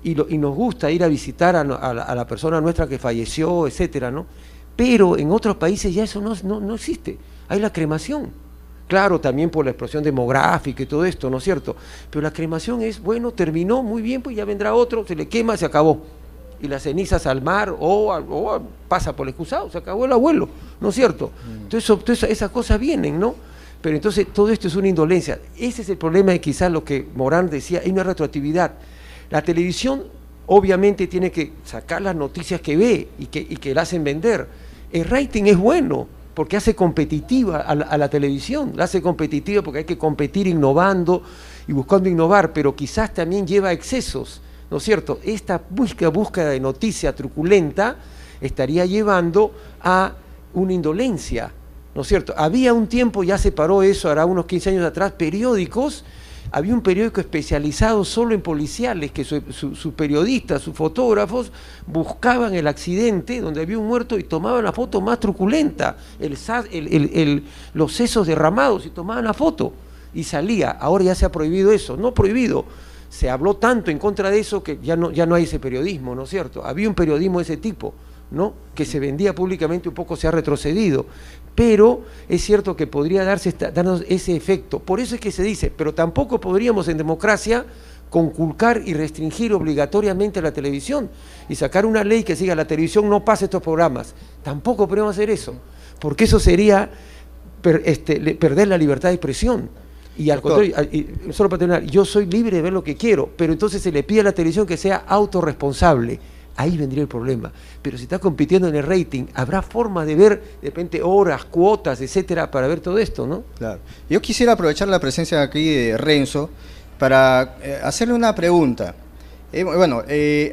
Y nos gusta ir a visitar a la persona nuestra que falleció, etcétera, ¿no? Pero en otros países ya eso no existe, hay la cremación. Claro, también por la explosión demográfica y todo esto, ¿no es cierto? Pero la cremación es, bueno, terminó, muy bien, pues ya vendrá otro, se le quema, se acabó. Y las cenizas al mar o pasa por el excusado, se acabó el abuelo, ¿no es cierto? Entonces esas cosas vienen, ¿no? Pero entonces todo esto es una indolencia. Ese es el problema de quizás lo que Morán decía, hay una retroactividad. La televisión obviamente tiene que sacar las noticias que ve y que la hacen vender. El rating es bueno porque hace competitiva a la televisión, la hace competitiva porque hay que competir innovando y buscando innovar, pero quizás también lleva a excesos, ¿no es cierto? Esta búsqueda de noticia truculenta estaría llevando a una indolencia, ¿no es cierto? Había un tiempo, ya se paró eso, hará unos 15 años atrás, periódicos, había un periódico especializado solo en policiales, que sus periodistas, sus fotógrafos, buscaban el accidente donde había un muerto y tomaban la foto más truculenta, los sesos derramados y tomaban la foto y salía. Ahora ya se ha prohibido eso, no prohibido, se habló tanto en contra de eso que ya no hay ese periodismo, ¿no es cierto? Había un periodismo de ese tipo, ¿no?, que se vendía públicamente, un poco se ha retrocedido, pero es cierto que podría darnos ese efecto. Por eso es que se dice, pero tampoco podríamos en democracia conculcar y restringir obligatoriamente la televisión y sacar una ley que siga, la televisión no pasa estos programas. Tampoco podríamos hacer eso, porque eso sería perder la libertad de expresión. Y al contrario, solo para terminar, yo soy libre de ver lo que quiero, pero entonces se le pide a la televisión que sea autorresponsable. Ahí vendría el problema. Pero si está compitiendo en el rating, habrá forma de ver de repente horas, cuotas, etcétera, para ver todo esto, ¿no? Claro. Yo quisiera aprovechar la presencia aquí de Renzo para hacerle una pregunta.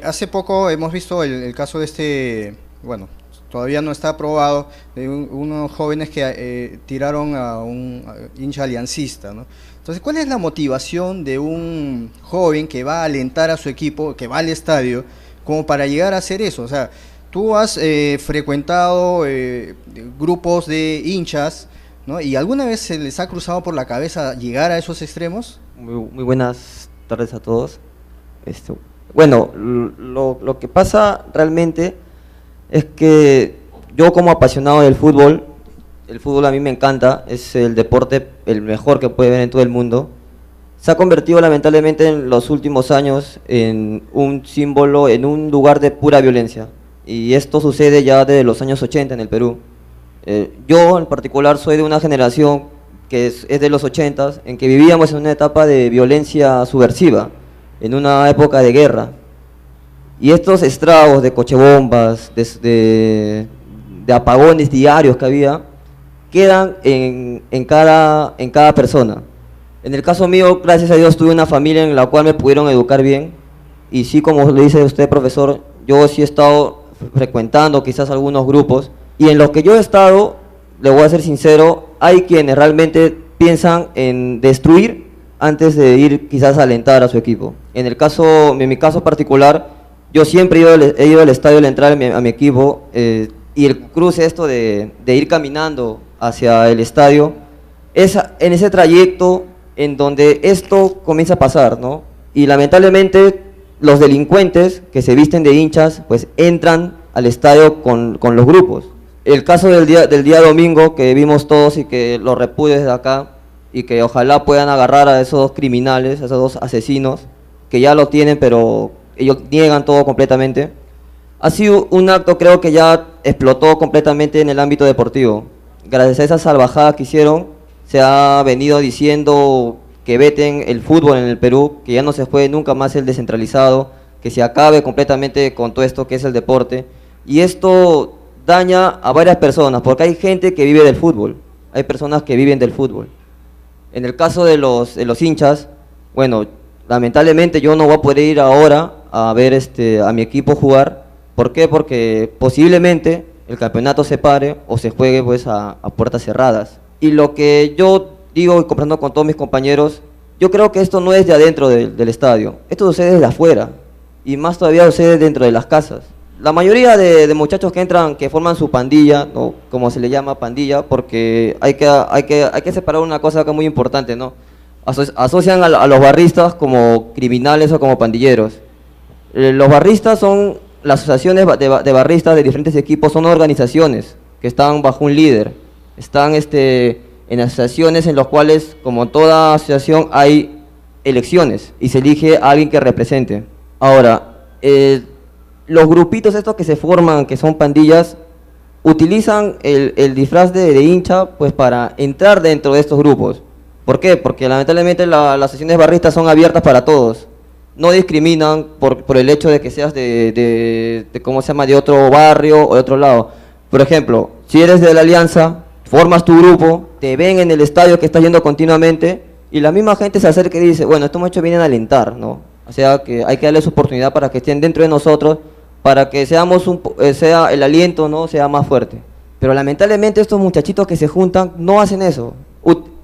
Hace poco hemos visto el caso de todavía no está aprobado, de unos jóvenes que tiraron a un hincha aliancista, ¿no? Entonces, ¿cuál es la motivación de un joven que va a alentar a su equipo, que va al estadio, como para llegar a hacer eso? O sea, tú has frecuentado grupos de hinchas, ¿no? ¿Y alguna vez se les ha cruzado por la cabeza llegar a esos extremos? Muy buenas tardes a todos. Bueno, lo que pasa realmente es que yo, como apasionado del fútbol, el fútbol a mí me encanta, es el deporte el mejor que puede ver en todo el mundo. Se ha convertido lamentablemente en los últimos años en un símbolo, en un lugar de pura violencia. Y esto sucede ya desde los años 80 en el Perú. Yo en particular soy de una generación que es de los 80s, en que vivíamos en una etapa de violencia subversiva, en una época de guerra. Y estos estragos de cochebombas, de apagones diarios que había, quedan en cada persona. En el caso mío, gracias a Dios, tuve una familia en la cual me pudieron educar bien, y sí, como le dice usted, profesor, yo sí he estado frecuentando quizás algunos grupos, y en los que yo he estado, le voy a ser sincero, hay quienes realmente piensan en destruir antes de ir quizás a alentar a su equipo. En mi caso particular, yo siempre he ido al estadio al entrar a mi equipo, y el cruce esto de ir caminando hacia el estadio, es en ese trayecto en donde esto comienza a pasar, ¿no? Y lamentablemente los delincuentes que se visten de hinchas, pues entran al estadio con los grupos. El caso del día domingo que vimos todos y que lo repudio desde acá, y que ojalá puedan agarrar a esos dos criminales, a esos dos asesinos, que ya lo tienen, pero ellos niegan todo completamente. Ha sido un acto, creo que ya explotó completamente en el ámbito deportivo. Gracias a esa salvajada que hicieron, se ha venido diciendo que veten el fútbol en el Perú, que ya no se juegue nunca más el descentralizado, que se acabe completamente con todo esto que es el deporte. Y esto daña a varias personas, porque hay gente que vive del fútbol, hay personas que viven del fútbol. En el caso de los hinchas, bueno, lamentablemente yo no voy a poder ir ahora a ver a mi equipo jugar. ¿Por qué? Porque posiblemente el campeonato se pare o se juegue pues a puertas cerradas. Y lo que yo digo, y comprando con todos mis compañeros, yo creo que esto no es de adentro del estadio, esto sucede desde afuera, y más todavía sucede dentro de las casas. La mayoría de muchachos que entran, que forman su pandilla, ¿no? Como se le llama pandilla, porque hay que separar una cosa acá muy importante, ¿no? Asocian a los barristas como criminales o como pandilleros. Los barristas son, las asociaciones de barristas de diferentes equipos son organizaciones que están bajo un líder, están en asociaciones en las cuales, como toda asociación, hay elecciones y se elige a alguien que represente. Ahora, los grupitos estos que se forman, que son pandillas, utilizan el disfraz de hincha pues para entrar dentro de estos grupos. ¿Por qué? Porque lamentablemente las sesiones barristas son abiertas para todos. No discriminan por el hecho de que seas de ¿cómo se llama?, de otro barrio o de otro lado. Por ejemplo, si eres de la Alianza, formas tu grupo, te ven en el estadio que estás yendo continuamente, y la misma gente se acerca y dice, bueno, estos muchachos vienen a alentar, ¿no? O sea, que hay que darles oportunidad para que estén dentro de nosotros, para que sea el aliento, ¿no?, sea más fuerte. Pero lamentablemente estos muchachitos que se juntan no hacen eso.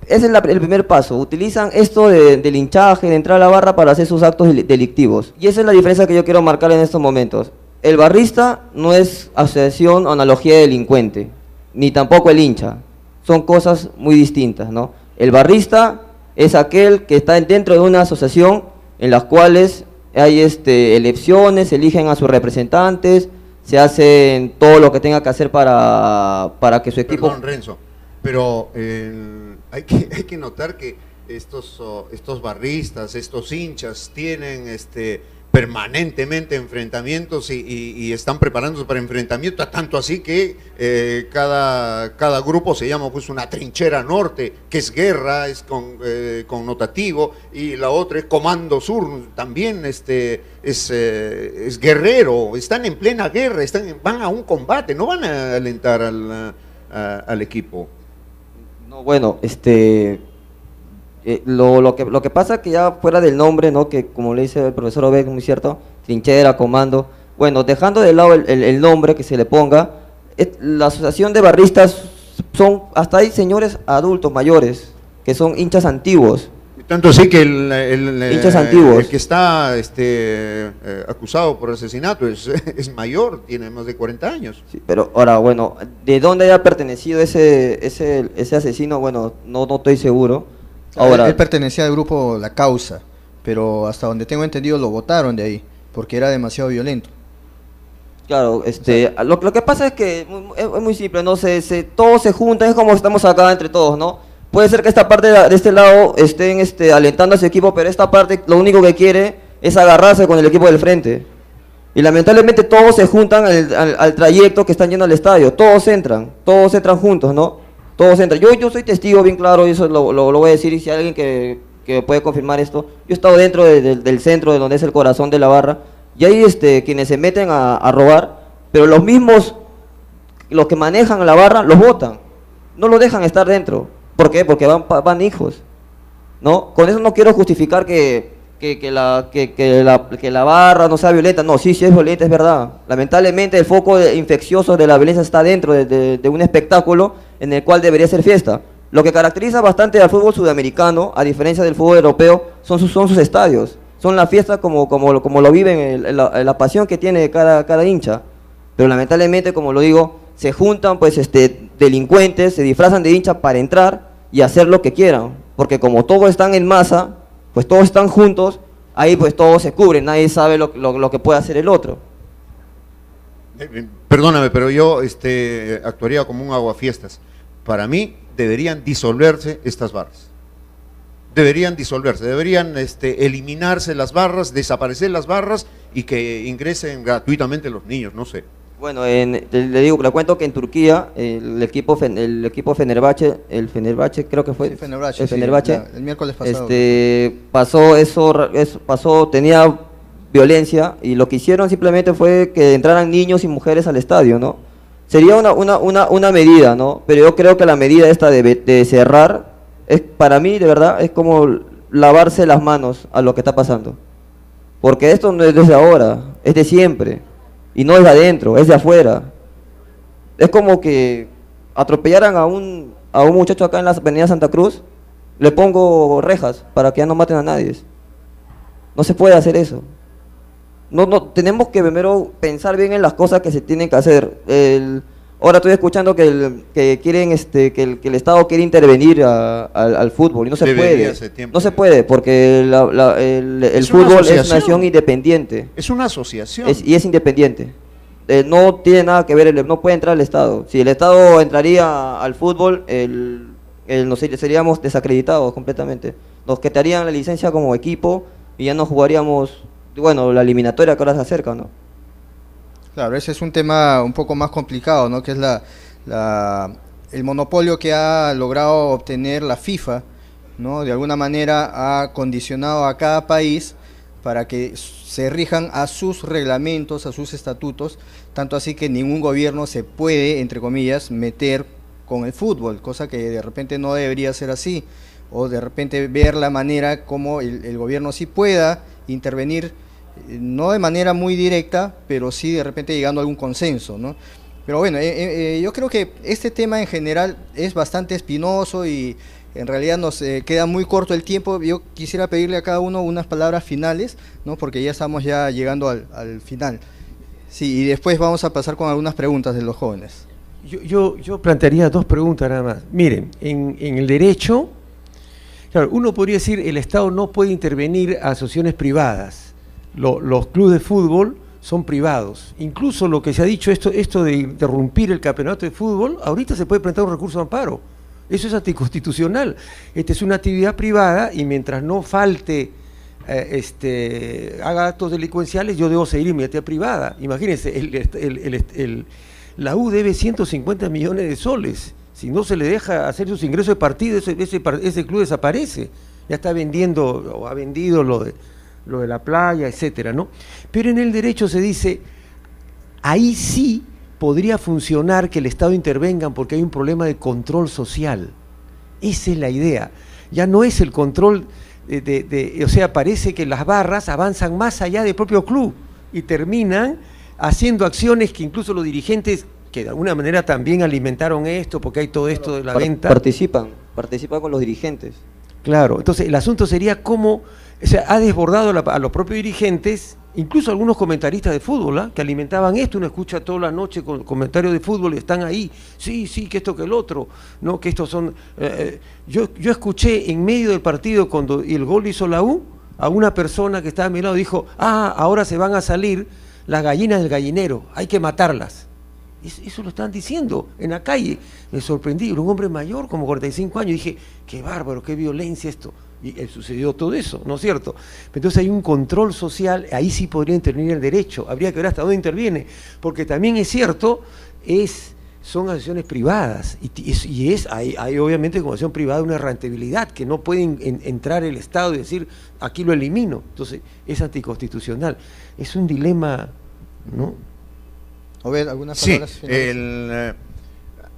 Ese es el primer paso, utilizan esto del hinchaje, de entrar a la barra para hacer sus actos delictivos. Y esa es la diferencia que yo quiero marcar en estos momentos. El barrista no es asociación o analogía de delincuente, ni tampoco el hincha. Son cosas muy distintas, ¿no? El barrista es aquel que está dentro de una asociación en las cuales hay elecciones, se eligen a sus representantes, se hacen todo lo que tenga que hacer para que su equipo... Perdón, Renzo, pero hay que notar que estos barristas, estos hinchas tienen permanentemente enfrentamientos y están preparándose para enfrentamientos, tanto así que cada grupo se llama pues una trinchera norte, que es guerra, es connotativo, y la otra es comando sur, también es guerrero, están en plena guerra, van a un combate, no van a alentar al equipo. No, bueno, lo que pasa es que ya fuera del nombre, ¿no?, que como le dice el profesor Obed, muy cierto, trinchera, comando, bueno, dejando de lado el nombre que se le ponga, la asociación de barristas hasta hay señores adultos mayores, que son hinchas antiguos. Tanto así que hinchas antiguos. El que está acusado por asesinato es mayor, tiene más de 40 años. Sí, pero ahora, bueno, ¿de dónde haya pertenecido ese asesino? Bueno, no estoy seguro. Ahora, él pertenecía al grupo La Causa, pero hasta donde tengo entendido lo botaron de ahí, porque era demasiado violento. Claro, lo que pasa es que es muy simple, ¿no? Todos se juntan, es como estamos acá entre todos, ¿no? Puede ser que esta parte de este lado estén alentando a su equipo, pero esta parte lo único que quiere es agarrarse con el equipo del frente. Y lamentablemente todos se juntan al trayecto que están yendo al estadio, todos entran juntos, ¿no? todos entran. Yo soy testigo bien claro, y eso lo voy a decir, y si hay alguien que puede confirmar esto, yo he estado dentro del centro, de donde es el corazón de la barra, y hay quienes se meten a robar, pero los mismos, los que manejan la barra, los botan, no lo dejan estar dentro. ¿Por qué? Porque van hijos, ¿no? Con eso no quiero justificar que la barra no sea violenta. No, sí es violenta, es verdad. Lamentablemente el foco infeccioso de la violencia está dentro de un espectáculo en el cual debería ser fiesta. Lo que caracteriza bastante al fútbol sudamericano, a diferencia del fútbol europeo, son sus estadios. Son la fiesta como lo viven, la pasión que tiene cada hincha. Pero lamentablemente, como lo digo, se juntan pues delincuentes, se disfrazan de hincha para entrar y hacer lo que quieran. Porque como todos están en masa, pues todos están juntos, ahí pues todos se cubren, nadie sabe lo que puede hacer el otro. Perdóname, pero yo actuaría como un aguafiestas. Para mí deberían disolverse estas barras. Deberían disolverse, deberían eliminarse las barras, desaparecer las barras y que ingresen gratuitamente los niños, no sé. Bueno, le cuento que en Turquía el equipo Fenerbahce, creo que fue, sí, Fenerbahce, el Fenerbahce, sí, el miércoles pasado. Tenía violencia, y lo que hicieron simplemente fue que entraran niños y mujeres al estadio, ¿no? Sería una medida, ¿no? Pero yo creo que la medida esta de cerrar, para mí, de verdad, es como lavarse las manos a lo que está pasando. Porque esto no es desde ahora, es de siempre. Y no es de adentro, es de afuera. Es como que atropellaran a un muchacho acá en la avenida Santa Cruz, le pongo rejas para que ya no maten a nadie. No se puede hacer eso. No, tenemos que primero pensar bien en las cosas que se tienen que hacer. Ahora estoy escuchando que quieren que el Estado quiere intervenir al fútbol, y no se puede. No se puede, porque el fútbol es una nación independiente. Es una asociación. Y es independiente. No tiene nada que ver, no puede entrar el Estado. Si el Estado entraría al fútbol, seríamos desacreditados completamente. Nos quitarían la licencia como equipo y ya no jugaríamos, bueno, la eliminatoria que ahora se acerca, ¿no? Claro, ese es un tema un poco más complicado, ¿no? Que es el monopolio que ha logrado obtener la FIFA, ¿no? De alguna manera ha condicionado a cada país para que se rijan a sus reglamentos, a sus estatutos, tanto así que ningún gobierno se puede, entre comillas, meter con el fútbol, cosa que de repente no debería ser así, o de repente ver la manera como el gobierno sí pueda intervenir, no de manera muy directa, pero sí de repente llegando a algún consenso, ¿no? Pero bueno, yo creo que este tema en general es bastante espinoso y en realidad nos queda muy corto el tiempo. Yo quisiera pedirle a cada uno unas palabras finales, ¿no? Porque ya estamos llegando al final. Sí, y después vamos a pasar con algunas preguntas de los jóvenes. Yo plantearía dos preguntas nada más. Miren, en el derecho, claro, uno podría decir el Estado no puede intervenir a asociaciones privadas. Los clubes de fútbol son privados. Incluso lo que se ha dicho, esto de interrumpir el campeonato de fútbol, ahorita se puede presentar un recurso de amparo. Eso es anticonstitucional. Esta es una actividad privada y mientras no falte, haga actos delincuenciales, yo debo seguir mi actividad privada. Imagínense, la U debe 150 millones de soles. Si no se le deja hacer sus ingresos de partido, ese club desaparece. Ya está vendiendo o ha vendido lo de la playa, etcétera, ¿no? Pero en el derecho se dice, ahí sí podría funcionar que el Estado intervenga porque hay un problema de control social. Esa es la idea. Ya no es el control o sea, parece que las barras avanzan más allá del propio club y terminan haciendo acciones que incluso los dirigentes, que de alguna manera también alimentaron esto, porque hay todo esto de la venta. Participan con los dirigentes. Claro, entonces el asunto sería cómo, o sea, ha desbordado a los propios dirigentes, incluso algunos comentaristas de fútbol, que alimentaban esto. Uno escucha toda la noche con comentarios de fútbol y están ahí, sí, que esto, que el otro, no, que estos son... Yo escuché en medio del partido, cuando el gol hizo la U, a una persona que estaba a mi lado dijo, ahora se van a salir las gallinas del gallinero, hay que matarlas. Eso lo están diciendo en la calle. Me sorprendí, era un hombre mayor, como 45 años, y dije, qué bárbaro, qué violencia esto. Y sucedió todo eso, ¿no es cierto? Entonces hay un control social, ahí sí podría intervenir el derecho, habría que ver hasta dónde interviene, porque también es cierto, es son asociaciones privadas y hay obviamente como asociación privada una rentabilidad que no puede entrar el Estado y decir aquí lo elimino, entonces es anticonstitucional, es un dilema, ¿no? Obed, ¿algunas Sí, palabras finales?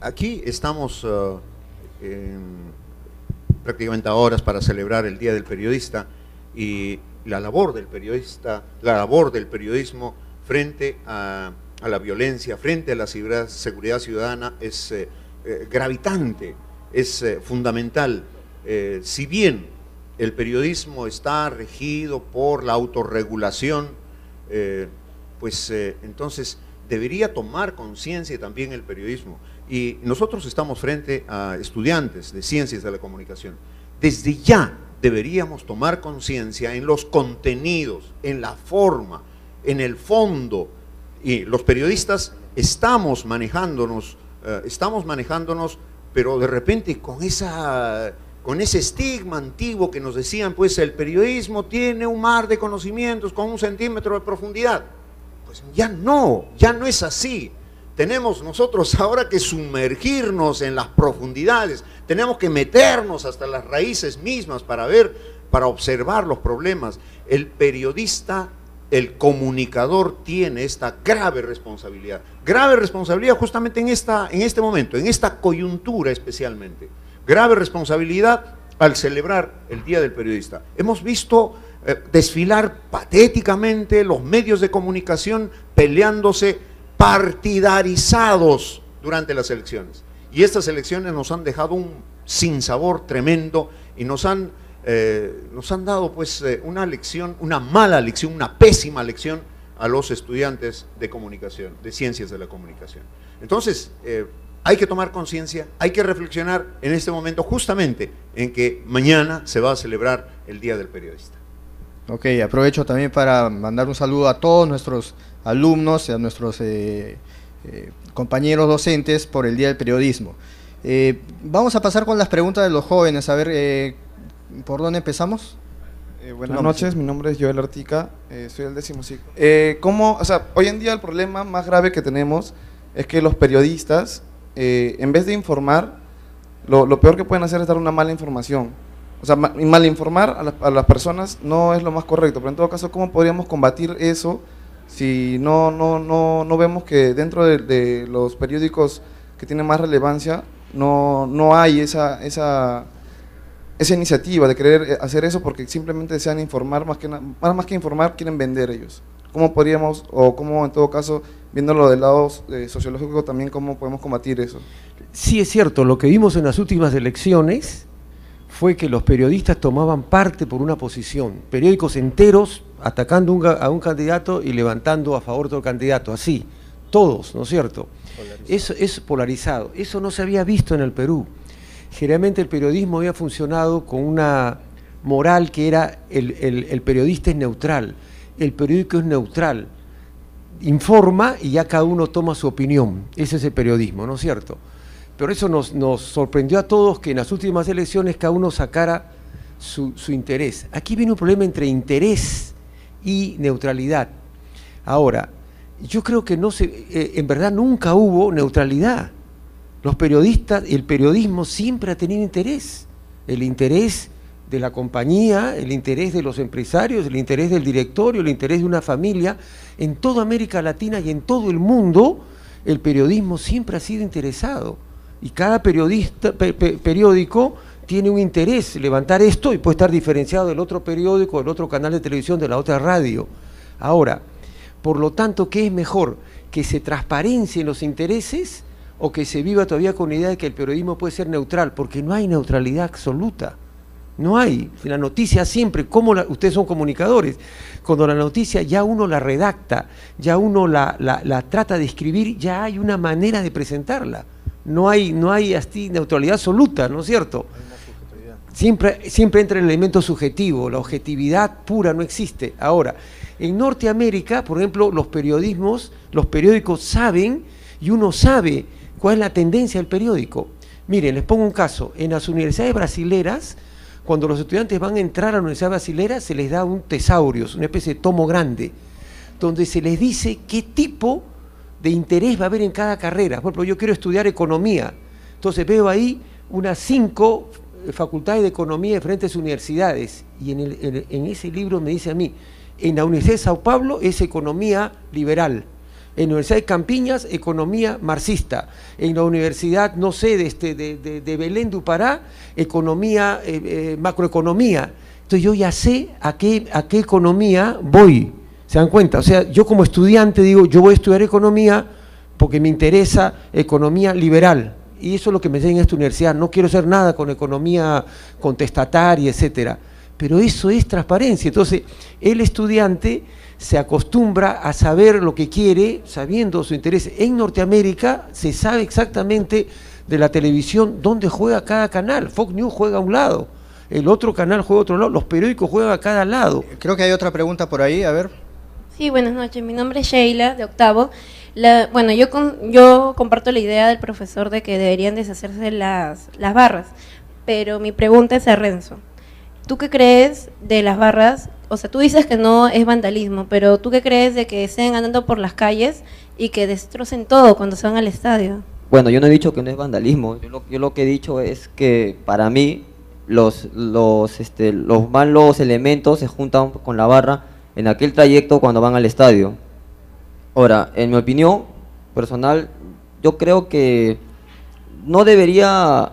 aquí estamos prácticamente a horas para celebrar el Día del Periodista y la labor del periodista, la labor del periodismo frente a la violencia, frente a la seguridad ciudadana es gravitante, es fundamental. Si bien el periodismo está regido por la autorregulación, entonces debería tomar conciencia también el periodismo. Y nosotros estamos frente a estudiantes de ciencias de la comunicación. Desde ya deberíamos tomar conciencia en los contenidos, en la forma, en el fondo. Y los periodistas estamos manejándonos, pero de repente con ese estigma antiguo que nos decían, pues el periodismo tiene un mar de conocimientos con 1 centímetro de profundidad. Pues ya no es así. Tenemos nosotros ahora que sumergirnos en las profundidades, tenemos que meternos hasta las raíces mismas para observar los problemas. El periodista, el comunicador tiene esta grave responsabilidad justamente en este momento, en esta coyuntura especialmente. Grave responsabilidad al celebrar el Día del Periodista. Hemos visto desfilar patéticamente los medios de comunicación peleándose partidarizados durante las elecciones. Y estas elecciones nos han dejado un sinsabor tremendo y nos han dado pues una lección, una mala lección, una pésima lección a los estudiantes de comunicación, de ciencias de la comunicación. Entonces, hay que tomar conciencia, hay que reflexionar en este momento justamente en que mañana se va a celebrar el Día del Periodista. Ok, aprovecho también para mandar un saludo a todos nuestros alumnos y a nuestros compañeros docentes por el Día del Periodismo. Vamos a pasar con las preguntas de los jóvenes, a ver, ¿por dónde empezamos? Buenas noches, mi nombre es Joel Artica, soy del 10º ciclo. Hoy en día el problema más grave que tenemos es que los periodistas, en vez de informar, lo peor que pueden hacer es dar una mala información. O sea, malinformar a las personas no es lo más correcto, pero en todo caso, ¿cómo podríamos combatir eso si no vemos que dentro de los periódicos que tienen más relevancia no hay esa iniciativa de querer hacer eso porque simplemente desean informar, más que informar, quieren vender ellos? ¿Cómo podríamos, o cómo en todo caso, viéndolo del lado sociológico también, cómo podemos combatir eso? Sí, es cierto, lo que vimos en las últimas elecciones fue que los periodistas tomaban parte por una posición, periódicos enteros atacando a un candidato y levantando a favor de otro candidato, así, todos, ¿no es cierto? Eso es polarizado, eso no se había visto en el Perú. Generalmente el periodismo había funcionado con una moral que era el periodista es neutral, el periódico es neutral, informa y ya cada uno toma su opinión, ese es el periodismo, ¿no es cierto? Pero eso nos sorprendió a todos que en las últimas elecciones cada uno sacara su interés. Aquí viene un problema entre interés y neutralidad. Ahora, yo creo que en verdad nunca hubo neutralidad. Los periodistas, el periodismo siempre ha tenido interés. El interés de la compañía, el interés de los empresarios, el interés del directorio, el interés de una familia. En toda América Latina y en todo el mundo, el periodismo siempre ha sido interesado. Y cada periódico tiene un interés, levantar esto y puede estar diferenciado del otro periódico, del otro canal de televisión, de la otra radio. Ahora, por lo tanto, ¿qué es mejor? ¿Que se transparencien los intereses o que se viva todavía con la idea de que el periodismo puede ser neutral? Porque no hay neutralidad absoluta. No hay. La noticia siempre, ustedes son comunicadores, cuando la noticia ya uno la redacta, ya uno la trata de escribir, ya hay una manera de presentarla. No hay así neutralidad absoluta, ¿no es cierto? Siempre entra el elemento subjetivo, la objetividad pura no existe. Ahora, en Norteamérica, por ejemplo, los periódicos saben, y uno sabe cuál es la tendencia del periódico. Miren, les pongo un caso, en las universidades brasileras, cuando los estudiantes van a entrar a la universidad brasilera, se les da un tesaurios, una especie de tomo grande, donde se les dice qué tipo de interés va a haber en cada carrera. Por ejemplo, yo quiero estudiar economía, entonces veo ahí unas 5 facultades de economía de diferentes universidades, y en ese libro me dice a mí, en la Universidad de Sao Paulo es economía liberal, en la Universidad de Campiñas, economía marxista, en la Universidad, no sé, de Belén do Pará, economía, macroeconomía. Entonces yo ya sé a qué economía voy, ¿se dan cuenta? O sea, yo como estudiante digo, yo voy a estudiar economía porque me interesa economía liberal, y eso es lo que me enseña en esta universidad. No quiero hacer nada con economía contestataria, etcétera, pero eso es transparencia. Entonces el estudiante se acostumbra a saber lo que quiere, sabiendo su interés. En Norteamérica se sabe exactamente de la televisión dónde juega cada canal. Fox News juega a un lado, el otro canal juega a otro lado, los periódicos juegan a cada lado. Creo que hay otra pregunta por ahí, a ver. Sí, buenas noches, mi nombre es Sheila, de octavo. Bueno, yo comparto la idea del profesor de que deberían deshacerse las barras, pero mi pregunta es a Renzo. ¿Tú qué crees de las barras? O sea, tú dices que no es vandalismo, pero ¿tú qué crees de que estén andando por las calles y que destrocen todo cuando se van al estadio? Bueno, yo no he dicho que no es vandalismo. Yo lo que he dicho es que para mí los malos elementos se juntan con la barra en aquel trayecto cuando van al estadio. Ahora, en mi opinión personal, yo creo que no debería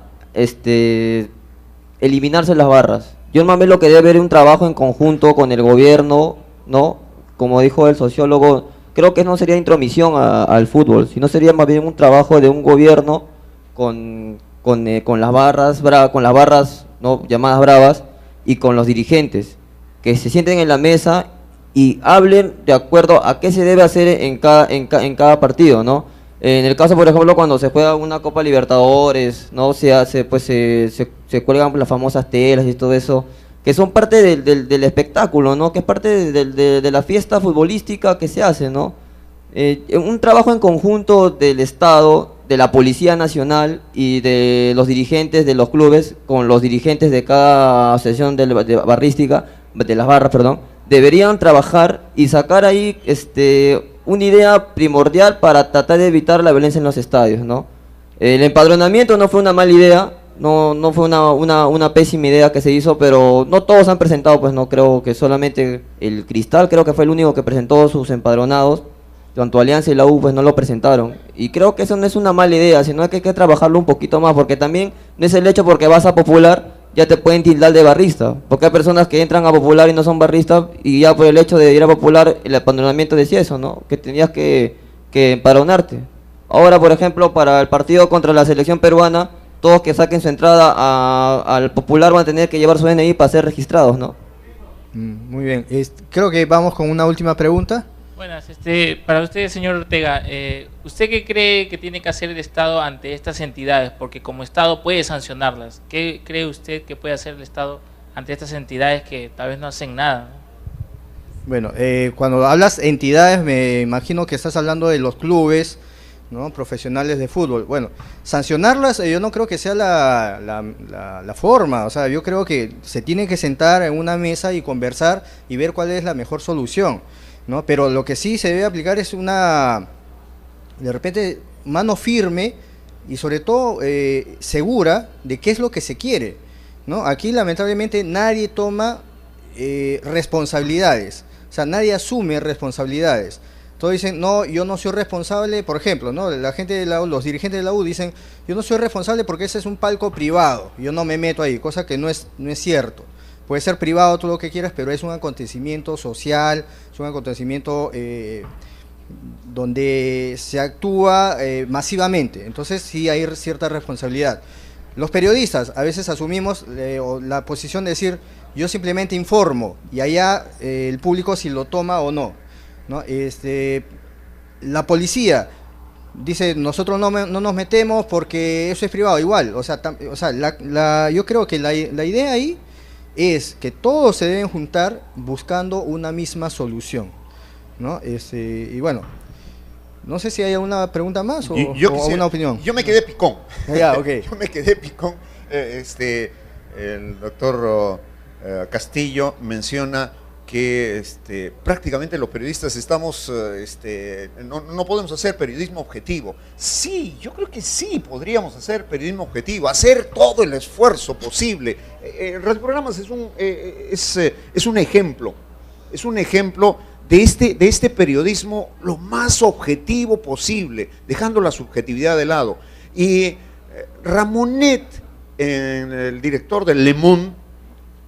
eliminarse las barras. Yo más bien lo que debe haber un trabajo en conjunto con el gobierno, ¿no? Como dijo el sociólogo, creo que no sería intromisión al fútbol, sino sería más bien un trabajo de un gobierno con las barras, ¿no?, llamadas bravas, y con los dirigentes, que se sienten en la mesa y hablen de acuerdo a qué se debe hacer en cada partido, ¿no? En el caso, por ejemplo, cuando se juega una Copa Libertadores, ¿no?, se cuelgan las famosas telas y todo eso, que son parte del espectáculo, ¿no?, que es parte de la fiesta futbolística que se hace, ¿no? Un trabajo en conjunto del Estado, de la Policía Nacional y de los dirigentes de los clubes, con los dirigentes de cada asociación de las barras, perdón, deberían trabajar y sacar ahí una idea primordial para tratar de evitar la violencia en los estadios, ¿no? El empadronamiento no fue una mala idea, no fue una pésima idea que se hizo, pero no todos han presentado, pues no, creo que solamente el Cristal, creo que fue el único que presentó sus empadronados, tanto Alianza y la U pues no lo presentaron, y creo que eso no es una mala idea, sino que hay que trabajarlo un poquito más, porque también no es el hecho porque vas a Popular ya te pueden tildar de barrista, porque hay personas que entran a Popular y no son barristas, y ya por el hecho de ir a Popular, el empadronamiento decía eso, ¿no?, que tenías que empadronarte. Ahora, por ejemplo, para el partido contra la selección peruana, todos que saquen su entrada al Popular van a tener que llevar su DNI para ser registrados, ¿no? Muy bien, creo que vamos con una última pregunta. Buenas, para usted, señor Ortega, ¿usted qué cree que tiene que hacer el Estado ante estas entidades? Porque como Estado puede sancionarlas. ¿Qué cree usted que puede hacer el Estado ante estas entidades que tal vez no hacen nada? Bueno, cuando hablas entidades, me imagino que estás hablando de los clubes, ¿no?, profesionales de fútbol. Bueno, sancionarlas yo no creo que sea la forma. O sea, yo creo que se tiene que sentar en una mesa y conversar y ver cuál es la mejor solución, ¿no? Pero lo que sí se debe aplicar es de repente, mano firme y sobre todo segura de qué es lo que se quiere, ¿no? Aquí lamentablemente nadie toma responsabilidades, o sea, nadie asume responsabilidades. Todos dicen, no, yo no soy responsable, por ejemplo, ¿no?, la gente de la U, los dirigentes de la U dicen, yo no soy responsable porque ese es un palco privado, yo no me meto ahí, cosa que no es cierto. Puede ser privado, todo lo que quieras, pero es un acontecimiento social, es un acontecimiento donde se actúa masivamente, entonces sí hay cierta responsabilidad. Los periodistas a veces asumimos la posición de decir, yo simplemente informo, y allá el público si lo toma o no, ¿no? La policía dice, nosotros no nos metemos porque eso es privado, igual, yo creo que la idea ahí es que todos se deben juntar buscando una misma solución, ¿no? Y bueno, no sé si hay alguna pregunta más o una opinión. Yo me quedé picón. Ya, okay. Yo me quedé picón. El doctor Castillo menciona que prácticamente los periodistas estamos, no podemos hacer periodismo objetivo. Sí, yo creo que sí podríamos hacer periodismo objetivo, hacer todo el esfuerzo posible. Radio Programas es un ejemplo de este periodismo lo más objetivo posible, dejando la subjetividad de lado. Y Ramonet, el director del Le Monde,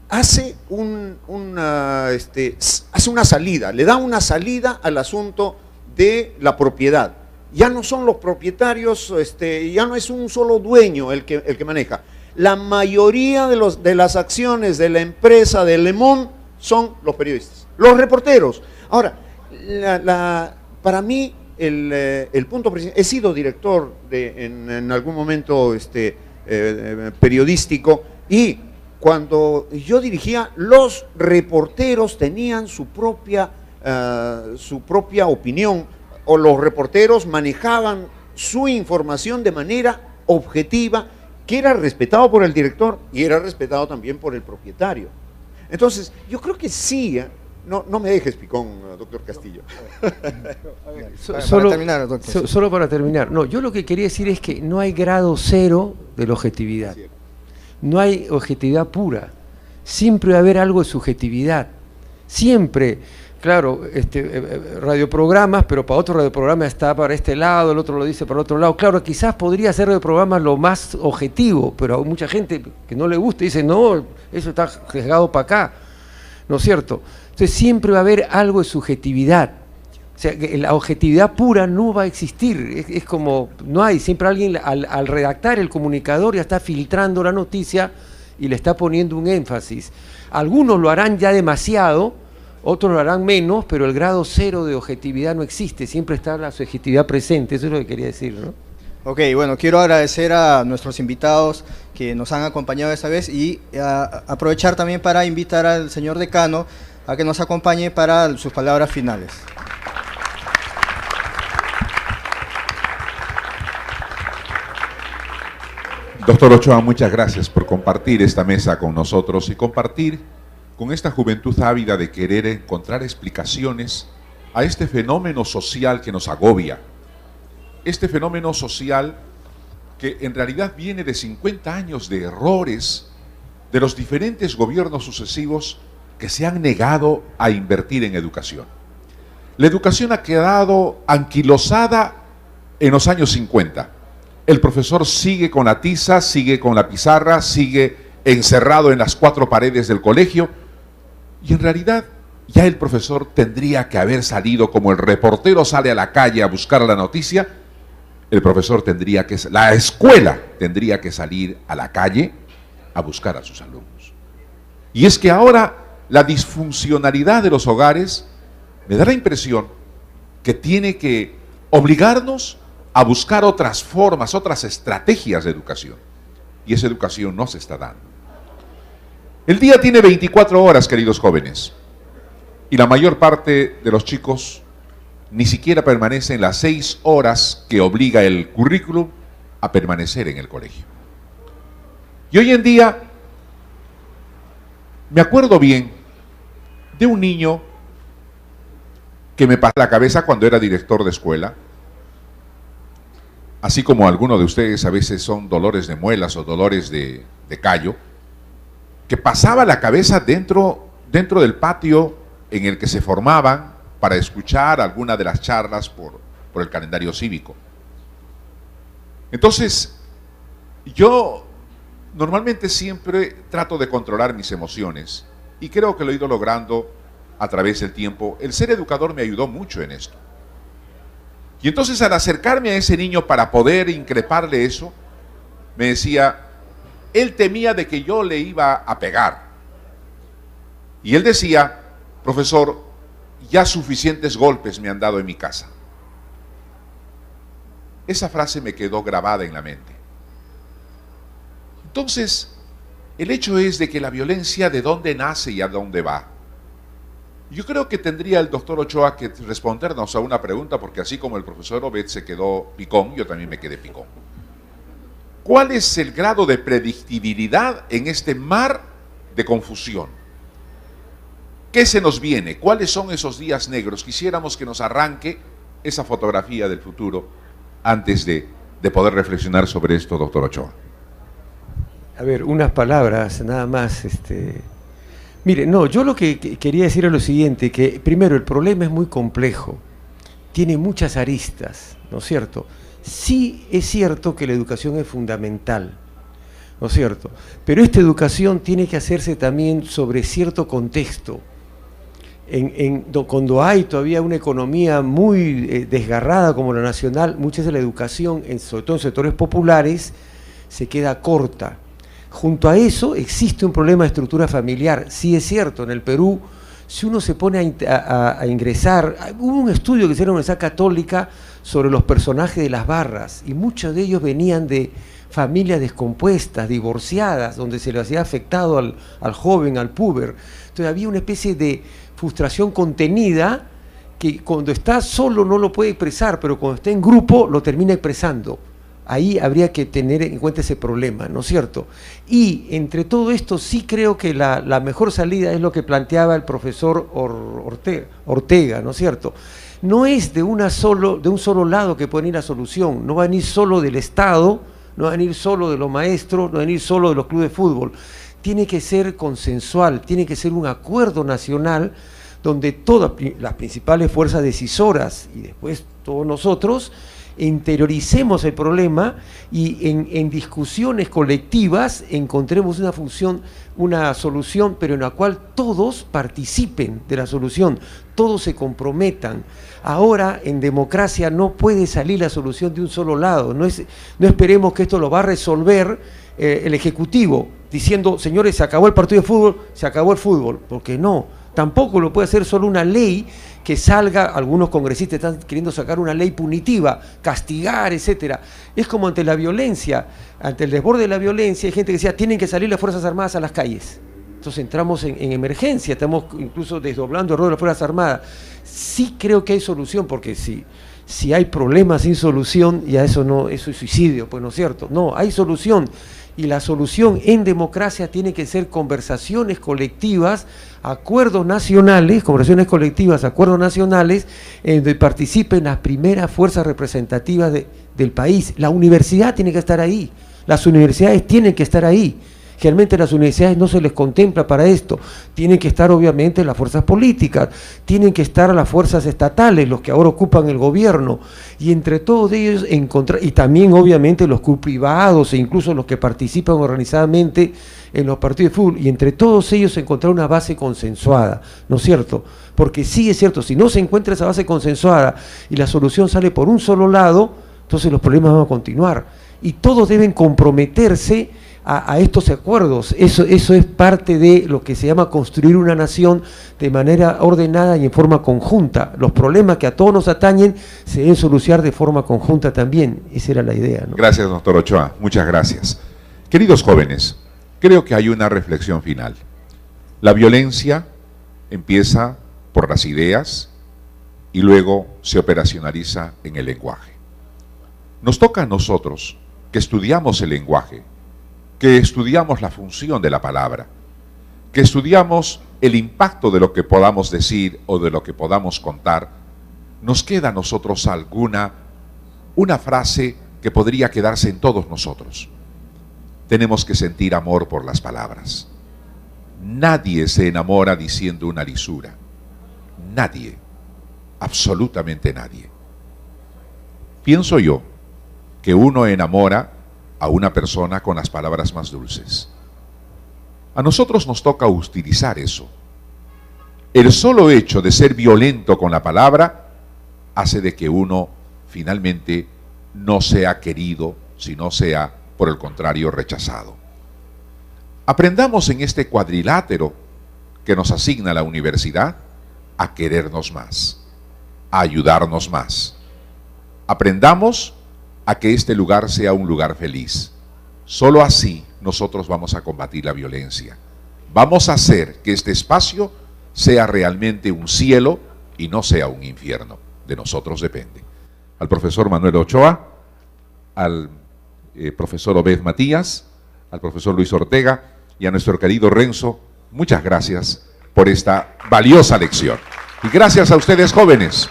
hace una salida, le da una salida al asunto de la propiedad. Ya no son los propietarios, ya no es un solo dueño el que maneja. La mayoría de las acciones de la empresa de Le Monde son los periodistas, los reporteros. Ahora, para mí, el punto principal, he sido director en algún momento periodístico, y cuando yo dirigía, los reporteros tenían su propia opinión, o los reporteros manejaban su información de manera objetiva, que era respetado por el director y era respetado también por el propietario. Entonces, yo creo que sí. No me dejes picón, doctor Castillo. Solo para terminar. No, yo lo que quería decir es que no hay grado cero de la objetividad. No hay objetividad pura. Siempre va a haber algo de subjetividad. Siempre. Claro, radioprogramas, pero para otro radioprograma está para este lado, el otro lo dice para otro lado. Claro, quizás podría ser radioprogramas lo más objetivo, pero hay mucha gente que no le gusta y dice, no, eso está sesgado para acá. ¿No es cierto? Entonces siempre va a haber algo de subjetividad. O sea, que la objetividad pura no va a existir. Es como, no hay, siempre alguien al redactar, el comunicador ya está filtrando la noticia y le está poniendo un énfasis. Algunos lo harán ya demasiado, otros lo harán menos, pero el grado cero de objetividad no existe, siempre está la subjetividad presente, eso es lo que quería decir, ¿no? Ok, bueno, quiero agradecer a nuestros invitados que nos han acompañado esta vez y aprovechar también para invitar al señor decano a que nos acompañe para sus palabras finales. Doctor Ochoa, muchas gracias por compartir esta mesa con nosotros y compartir con esta juventud ávida de querer encontrar explicaciones a este fenómeno social que nos agobia. Este fenómeno social que en realidad viene de 50 años de errores de los diferentes gobiernos sucesivos que se han negado a invertir en educación. La educación ha quedado anquilosada en los años 50. El profesor sigue con la tiza, sigue con la pizarra, sigue encerrado en las 4 paredes del colegio, y en realidad ya el profesor tendría que haber salido, como el reportero sale a la calle a buscar la noticia, la escuela tendría que salir a la calle a buscar a sus alumnos. Y es que ahora la disfuncionalidad de los hogares me da la impresión que tiene que obligarnos a buscar otras formas, otras estrategias de educación. Y esa educación no se está dando. El día tiene 24 horas, queridos jóvenes, y la mayor parte de los chicos ni siquiera permanecen las 6 horas que obliga el currículum a permanecer en el colegio. Y hoy en día, me acuerdo bien de un niño que me pasó la cabeza cuando era director de escuela, así como algunos de ustedes a veces son dolores de muelas o dolores de callo, que pasaba la cabeza dentro del patio en el que se formaban para escuchar alguna de las charlas por el calendario cívico. Entonces, yo normalmente siempre trato de controlar mis emociones y creo que lo he ido logrando a través del tiempo. El ser educador me ayudó mucho en esto. Y entonces al acercarme a ese niño para poder increparle eso, me decía, él temía de que yo le iba a pegar. Y él decía, profesor, ya suficientes golpes me han dado en mi casa. Esa frase me quedó grabada en la mente. Entonces, el hecho es de que la violencia, ¿de dónde nace y a dónde va? Yo creo que tendría el doctor Ochoa que respondernos a una pregunta, porque así como el profesor Obed se quedó picón, yo también me quedé picón. ¿Cuál es el grado de predictibilidad en este mar de confusión? ¿Qué se nos viene? ¿Cuáles son esos días negros? Quisiéramos que nos arranque esa fotografía del futuro antes de poder reflexionar sobre esto, doctor Ochoa. A ver, unas palabras nada más. Mire, no, yo lo que quería decir es lo siguiente, que primero el problema es muy complejo, tiene muchas aristas, ¿no es cierto? Sí es cierto que la educación es fundamental, ¿no es cierto? Pero esta educación tiene que hacerse también sobre cierto contexto. Cuando hay todavía una economía muy desgarrada como la nacional, muchas de la educación, sobre todo en sectores populares, se queda corta. Junto a eso existe un problema de estructura familiar. Sí es cierto, en el Perú, si uno se pone a ingresar, hubo un estudio que hicieron en la Universidad Católica sobre los personajes de las barras, y muchos de ellos venían de familias descompuestas, divorciadas, donde se le hacía afectado al joven, al puber. Entonces había una especie de frustración contenida que cuando está solo no lo puede expresar, pero cuando está en grupo lo termina expresando. Ahí habría que tener en cuenta ese problema, ¿no es cierto? Y entre todo esto sí creo que la mejor salida es lo que planteaba el profesor Ortega, ¿no es cierto? No es de un solo lado que puede venir la solución, no va a venir solo del Estado, no va a venir solo de los maestros, no va a venir solo de los clubes de fútbol. Tiene que ser consensual, tiene que ser un acuerdo nacional donde todas las principales fuerzas decisoras y después todos nosotros interioricemos el problema y en discusiones colectivas encontremos una solución, pero en la cual todos participen de la solución, todos se comprometan. Ahora en democracia no puede salir la solución de un solo lado, no esperemos que esto lo va a resolver el Ejecutivo, diciendo, señores, se acabó el partido de fútbol, se acabó el fútbol, porque no, tampoco lo puede hacer solo una ley que salga, algunos congresistas están queriendo sacar una ley punitiva, castigar, etcétera. Es como ante la violencia, ante el desborde de la violencia, hay gente que decía, tienen que salir las Fuerzas Armadas a las calles. Entonces entramos en emergencia, estamos incluso desdoblando el rol de las Fuerzas Armadas. Sí creo que hay solución, porque si hay problemas sin solución, ya eso es suicidio, pues no es cierto. No, hay solución. Y la solución en democracia tiene que ser conversaciones colectivas, acuerdos nacionales, conversaciones colectivas, acuerdos nacionales, en donde participen las primeras fuerzas representativas del país. La universidad tiene que estar ahí, las universidades tienen que estar ahí. Generalmente las universidades no se les contempla para esto, tienen que estar obviamente las fuerzas políticas, tienen que estar las fuerzas estatales, los que ahora ocupan el gobierno, y entre todos ellos encontrar, y también obviamente los clubes privados e incluso los que participan organizadamente en los partidos de fútbol, y entre todos ellos encontrar una base consensuada, ¿no es cierto? Porque sí es cierto, si no se encuentra esa base consensuada y la solución sale por un solo lado, entonces los problemas van a continuar, y todos deben comprometerse a estos acuerdos. Eso es parte de lo que se llama construir una nación de manera ordenada y en forma conjunta. Los problemas que a todos nos atañen se deben solucionar de forma conjunta también. Esa era la idea, ¿no? Gracias, doctor Ochoa. Muchas gracias. Queridos jóvenes, creo que hay una reflexión final. La violencia empieza por las ideas y luego se operacionaliza en el lenguaje. Nos toca a nosotros, que estudiamos el lenguaje, que estudiamos la función de la palabra, que estudiamos el impacto de lo que podamos decir o de lo que podamos contar, nos queda a nosotros una frase que podría quedarse en todos nosotros. Tenemos que sentir amor por las palabras. Nadie se enamora diciendo una lisura. Nadie, absolutamente nadie. Pienso yo que uno enamora a una persona con las palabras más dulces. A nosotros nos toca utilizar eso. El solo hecho de ser violento con la palabra hace de que uno finalmente no sea querido, sino sea, por el contrario, rechazado. Aprendamos en este cuadrilátero que nos asigna la universidad a querernos más, a ayudarnos más. Aprendamos a que este lugar sea un lugar feliz. Solo así nosotros vamos a combatir la violencia. Vamos a hacer que este espacio sea realmente un cielo y no sea un infierno. De nosotros depende. Al profesor Manuel Ochoa, al profesor Obed Matías, al profesor Luis Ortega y a nuestro querido Renzo, muchas gracias por esta valiosa lección. Y gracias a ustedes, jóvenes.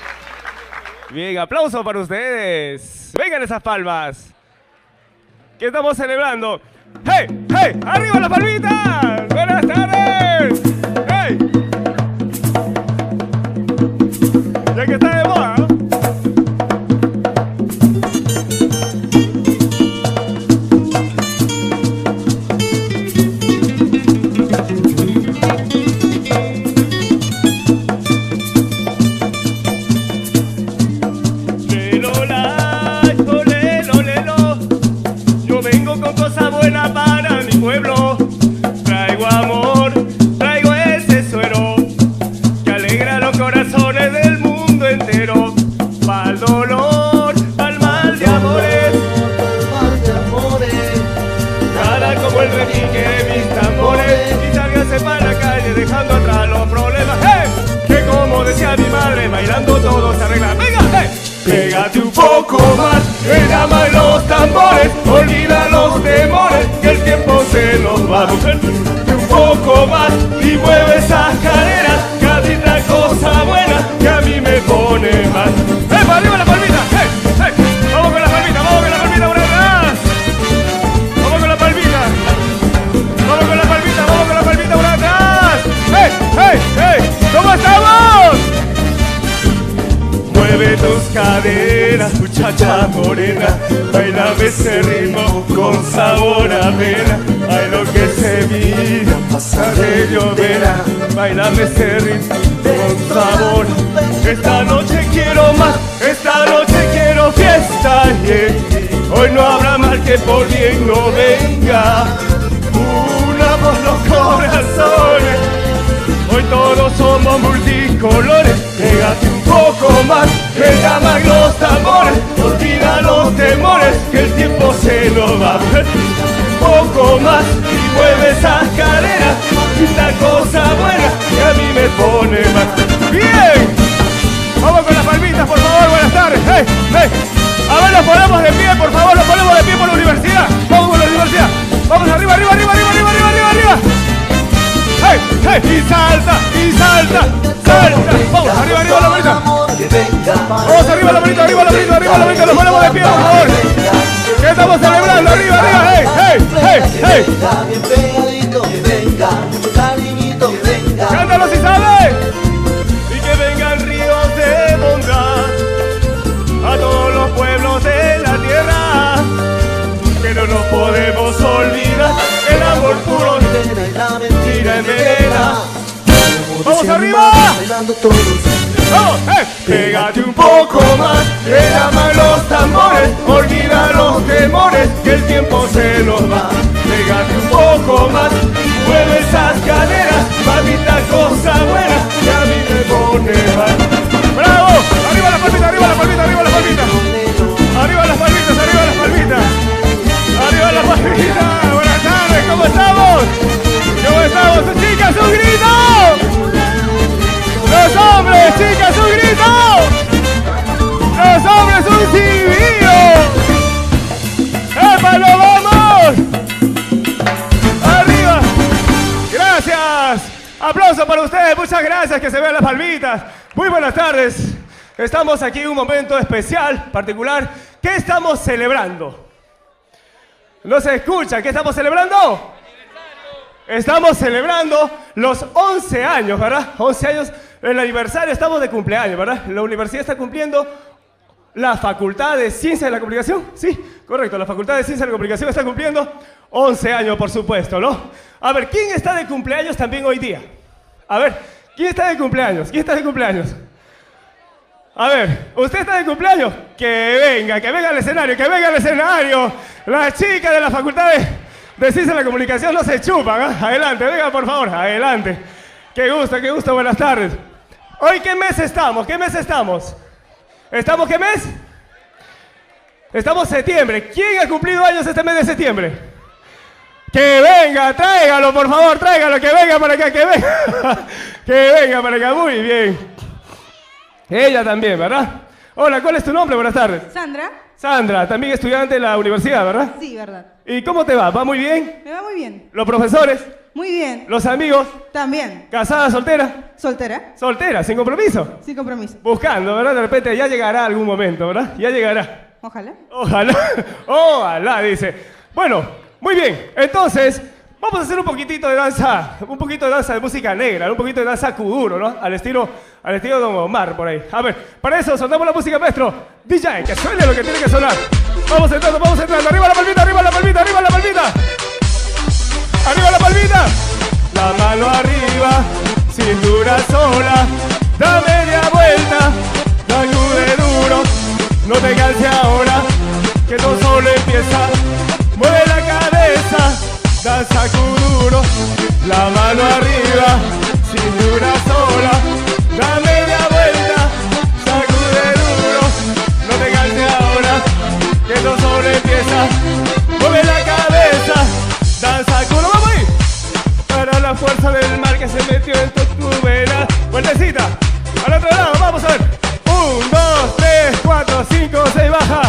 Bien, aplauso para ustedes. Vengan esas palmas. ¿Qué estamos celebrando? ¡Hey! ¡Hey! ¡Arriba las palmitas! ¡Buenas tardes! ¡Hey! Ya que está de moda, ¿no? Pégate un poco más, que llaman los tambores, olvida los temores, que el tiempo se nos va. Pégate un poco más y mueve esas caderas, que a ti la cosa buena, que a mí me pone más. ¡Para arriba la palmita! ¡Hey! ¡Hey! ¡Vamos con la palmita! ¡Vamos con la palmita por atrás! ¡Vamos con la palmita! ¡Vamos con la palmita! ¡Vamos con la palmita por atrás! ¡Hey! ¡Hey! ¡Hey! ¿Cómo estamos? Mueve tus caderas, muchacha morena, bailame ese ritmo con sabor a avena. Ay, lo que se mira, pasa de llovera, bailame ese ritmo con sabor. Esta noche quiero más, esta noche quiero fiesta, yeah. Hoy no habrá mal que por bien no venga. Unamos los corazones, hoy todos somos multicolores. Pégate un poco más, que llaman los tambores, olvida los temores, que el tiempo se nos va. Un poco más y mueve esas caderas, una cosa buena que a mí me pone más. ¡Bien! Vamos con las palmitas, por favor, buenas tardes. ¡Hey! ¡Hey! A ver, los ponemos de pie, por favor, los ponemos de pie por la universidad. Vamos por la universidad. Vamos arriba, arriba, arriba, arriba, arriba, arriba, arriba, arriba. ¡Hey! ¡Hey! Y salta, y salta, salta. Vamos, arriba, arriba la manita. Vamos arriba la manita, arriba la manita, arriba la manita. Los ponemos de pie, por favor. ¿Qué estamos celebrando? Arriba, arriba, hey, hey, hey, hey. Bien pegadito, que venga, cariñito, que venga. Cántalo si sabes. Y que vengan ríos de bondad a todos los pueblos de la tierra. Que no nos podemos olvidar el amor puro y la mentira envenena. ¡Vamos arriba! ¡Vamos! ¡Eh! Pégate un poco más, que llaman los tambores, olvida los temores, que el tiempo se nos va. Pégate un poco más, mueve esas caderas, mamita cosa buena, que a mí me pone mal. ¡Bravo! ¡Arriba la palmita, arriba la palmita, arriba la palmita! ¡Arriba las palmitas, arriba las palmitas! ¡Arriba las palmitas! ¡Buenas tardes! ¿Cómo estamos? ¿Cómo estamos? ¡Chicas, un grito! ¡Los hombres, chicas, un grito! ¡Los hombres, un silbido! ¡Epa, lo vamos! ¡Arriba! ¡Gracias! ¡Aplauso para ustedes! Muchas gracias, que se vean las palmitas. Muy buenas tardes. Estamos aquí en un momento especial, particular. ¿Qué estamos celebrando? ¿No se escucha? ¿Qué estamos celebrando? Estamos celebrando los 11 años, ¿verdad? 11 años, el aniversario, estamos de cumpleaños, ¿verdad? La universidad está cumpliendo, la Facultad de Ciencias de la Comunicación, sí, correcto, la Facultad de Ciencias de la Comunicación está cumpliendo 11 años, por supuesto, ¿no? A ver, ¿quién está de cumpleaños también hoy día? A ver, ¿quién está de cumpleaños? ¿Quién está de cumpleaños? A ver, ¿usted está de cumpleaños? Que venga al escenario, que venga al escenario. Las chicas de la Facultad de Ciencias de la Comunicación no se chupan, ¿eh? Adelante, venga por favor, adelante. Qué gusto, buenas tardes. Hoy, ¿qué mes estamos? ¿Qué mes estamos? ¿Estamos qué mes? Estamos septiembre. ¿Quién ha cumplido años este mes de septiembre? Que venga, tráigalo, por favor, tráigalo, que venga para acá, que venga. Que venga para acá, muy bien. Ella también, ¿verdad? Hola, ¿cuál es tu nombre? Buenas tardes. Sandra. Sandra, también estudiante de la universidad, ¿verdad? Sí, verdad. ¿Y cómo te va? ¿Va muy bien? Me va muy bien. ¿Los profesores? Muy bien. ¿Los amigos? También. ¿Casada, soltera? ¿Soltera? Soltera, sin compromiso. Sin compromiso. Buscando, ¿verdad? De repente ya llegará algún momento, ¿verdad? Ya llegará. Ojalá. Ojalá, ojalá, dice. Bueno, muy bien. Entonces, vamos a hacer un poquito de danza de música negra, un poquito de danza kuduro, ¿no? Al estilo Don Omar, por ahí. A ver, para eso soltamos la música, maestro. DJ, que suene lo que tiene que sonar. Vamos entrando. Arriba la palmita, arriba la palmita, arriba la palmita. Arriba la palmita. La mano arriba, cintura sola. Da media vuelta, sacude duro. No te canses ahora, que no solo empieza. Mueve la cabeza, danza kuduro. La mano arriba, cintura sola. Da media vuelta, sacude duro. No te canses ahora, que no solo empieza. Mueve la cabeza, danza kuduro. ¡Vamos ahí! Para la fuerza del mar que se metió en tu vena. Vueltecita, al otro lado, vamos a ver. 1, 2, 3, 4, 5, 6, baja.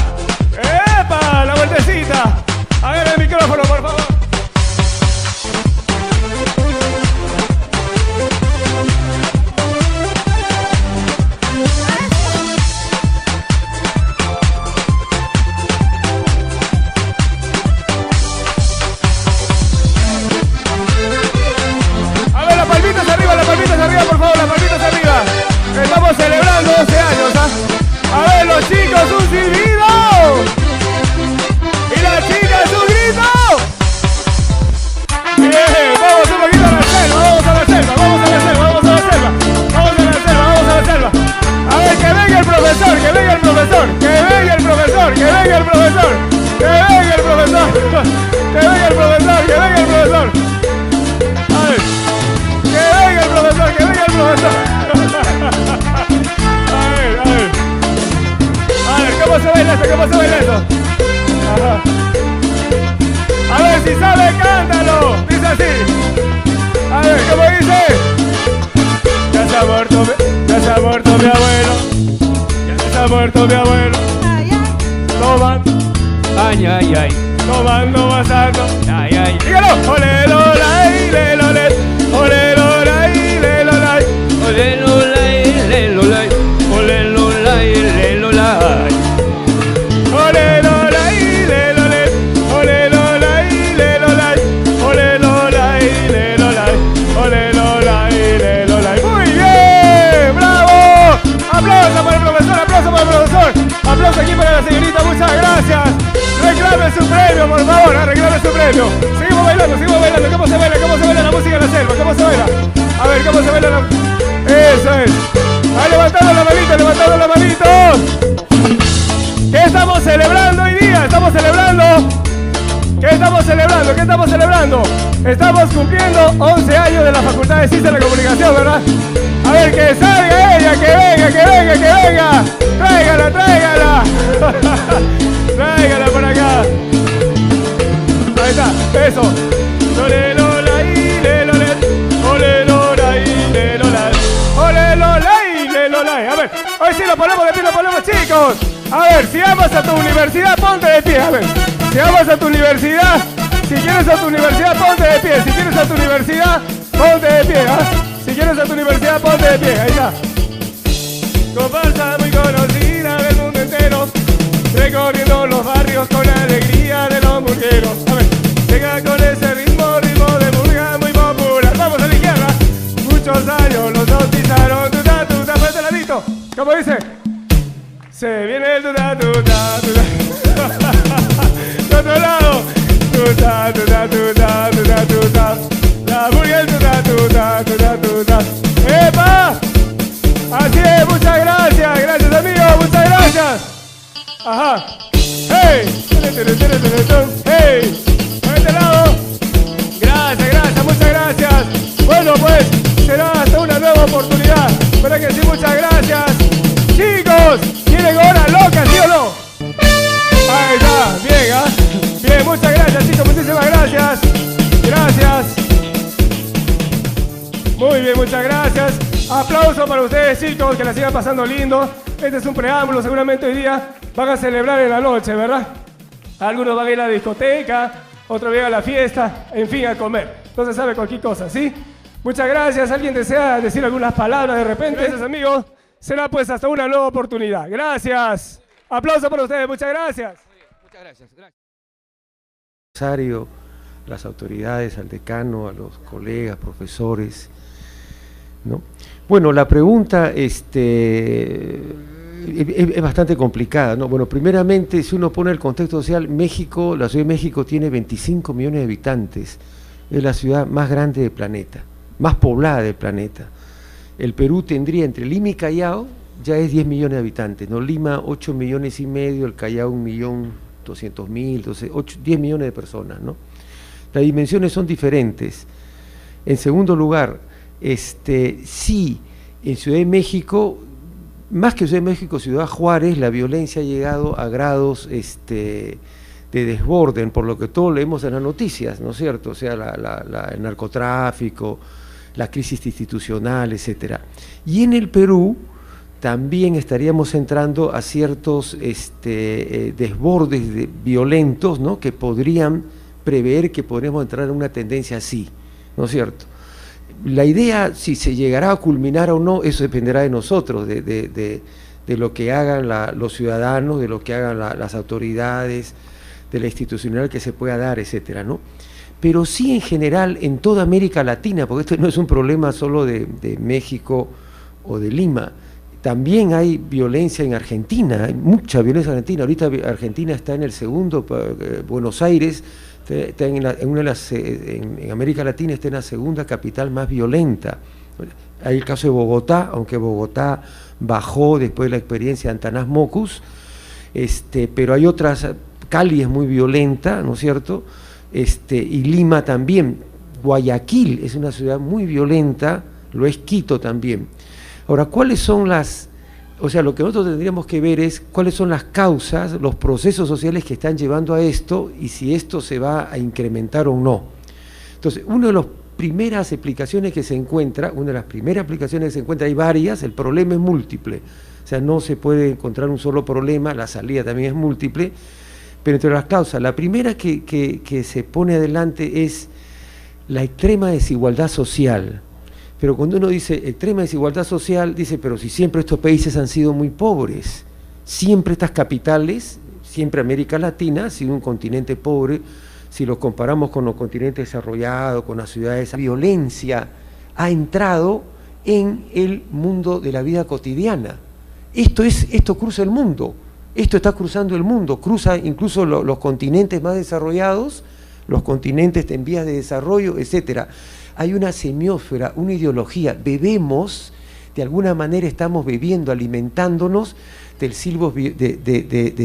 ¡Epa! La vueltecita. A ver el micrófono, por favor. A ver, las palmitas arriba, por favor, las palmitas arriba. Estamos celebrando 12 años, ¿ah? A ver, los chicos, un silbido. Y las chicas, un grito. Bien, vamos un poquito a la selva, vamos a la selva. A ver, que venga el profesor. A ver, que venga el profesor. A ver, ¿cómo se baila eso? Ajá. A ver, si sabe, cántalo. Dice así. A ver, ¿cómo dice? Ya se ha muerto mi abuelo. Ya se ha muerto mi abuelo. Tomando. Ay. Tomando basando. Ay. Dígalo. Ole, lolay, le, lolay. Ole, lolay, le, lolay. Ole, lolay, le, lolay. Ole, lolay, le, lolay. Ole, lolay, le, lolay. Ole, lolay, le, lolay. Ole, lolay, le, lolay. Ole, lolay, le, lolay. Muy bien, bravo. Aplauso para el profesor. Aplauso aquí para la señorita, muchas gracias. Reclame su premio, por favor, reclame su premio. Seguimos bailando. ¿Cómo se baila la música en la selva? ¿Cómo se baila? A ver, ¿cómo se baila la...? Eso es. Ahí levantando la manito. ¿Qué estamos celebrando hoy día? ¿Qué estamos celebrando? Estamos cumpliendo 11 años de la Facultad de Ciencias de la Comunicación, ¿verdad? A ver, que salga ella, que venga. Tráigala. Tráigala por acá. Ahí está, eso. Ole, lolay, le, lolay. Ole, lolay, le, lolay. Ole, lolay, le, lolay. A ver, hoy sí lo ponemos de pie, chicos. A ver, si amas a tu universidad, ponte de pie. A ver, si amas a tu universidad, si quieres a tu universidad, ponte de pie. Si quieres a tu universidad, ponte de pie. Si quieres a tu universidad, ponte de pie. Ahí está. Comparsa muy conocida del mundo entero, recorriendo los barrios con la alegría de los murgueros. A ver, llega con ese ritmo de murga muy popular. Vamos a la izquierda. Muchos años los bautizaron. Tuta, fuerte el ladito. ¿Cómo dice? Se viene el tuta. De otro lado. Tuta. La murga el tuta. ¡Epa! Así es, muchas gracias. Gracias, amigos, muchas gracias. Ajá. ¡Hey! ¡Hey! Por este lado. Gracias, muchas gracias. Bueno, pues, será hasta una nueva oportunidad. ¿Verdad que sí? Muchas gracias. Chicos, ¿quieren hora loca, sí o no? Ahí está, bien, Bien, muchas gracias, chicos, muchísimas gracias. Gracias. Muy bien, muchas gracias. Aplauso para ustedes, chicos, que la sigan pasando lindo. Este es un preámbulo, seguramente hoy día van a celebrar en la noche, ¿verdad? Algunos van a ir a la discoteca, otros van a la fiesta, en fin, a comer. Entonces sabe cualquier cosa, ¿sí? Muchas gracias. ¿Alguien desea decir algunas palabras de repente? Gracias, amigos. Será pues hasta una nueva oportunidad. Gracias. Aplauso para ustedes. Muchas gracias. Muchas gracias. Las autoridades, al decano, a los colegas, profesores, ¿no? Bueno, la pregunta es bastante complicada, ¿no? Bueno, primeramente, si uno pone el contexto social, México, la Ciudad de México tiene 25 millones de habitantes, es la ciudad más grande del planeta, más poblada del planeta. El Perú tendría entre Lima y Callao, ya es 10 millones de habitantes, ¿no? Lima 8 millones y medio, el Callao 1.200.000, entonces 10 millones de personas, ¿no? Las dimensiones son diferentes. En segundo lugar, sí, en Ciudad de México, más que Ciudad de México, Ciudad Juárez, la violencia ha llegado a grados de desborden, por lo que todos leemos en las noticias, ¿no es cierto? O sea, el narcotráfico, la crisis institucional, etcétera. Y en el Perú también estaríamos entrando a ciertos desbordes violentos, ¿no? Que podrían prever que podremos entrar en una tendencia así, ¿no es cierto? La idea, si se llegará a culminar o no, eso dependerá de nosotros, de lo que hagan los ciudadanos, de lo que hagan las autoridades, de la institucional que se pueda dar, etcétera, ¿no? Pero sí en general en toda América Latina, porque esto no es un problema solo de México o de Lima, también hay violencia en Argentina, hay mucha violencia en Argentina. Ahorita Argentina está en el segundo, Buenos Aires está en América Latina está en la segunda capital más violenta. Hay el caso de Bogotá, aunque Bogotá bajó después de la experiencia de Antanas Mockus, pero hay otras. Cali es muy violenta, ¿no es cierto? Y Lima también. Guayaquil es una ciudad muy violenta, lo es Quito también. Ahora, ¿cuáles son lo que nosotros tendríamos que ver es cuáles son las causas, los procesos sociales que están llevando a esto y si esto se va a incrementar o no? Entonces, una de las primeras aplicaciones que se encuentra, hay varias, el problema es múltiple, o sea, no se puede encontrar un solo problema, la salida también es múltiple, pero entre las causas, la primera que se pone adelante es la extrema desigualdad social. Pero cuando uno dice extrema desigualdad social, dice, pero si siempre estos países han sido muy pobres, siempre estas capitales, siempre América Latina ha sido un continente pobre, si lo comparamos con los continentes desarrollados, con las ciudades, la violencia ha entrado en el mundo de la vida cotidiana. Esto cruza el mundo, esto está cruzando el mundo, cruza incluso los continentes más desarrollados, los continentes en vías de desarrollo, etcétera. Hay una semiósfera, una ideología, bebemos, de alguna manera estamos bebiendo, alimentándonos de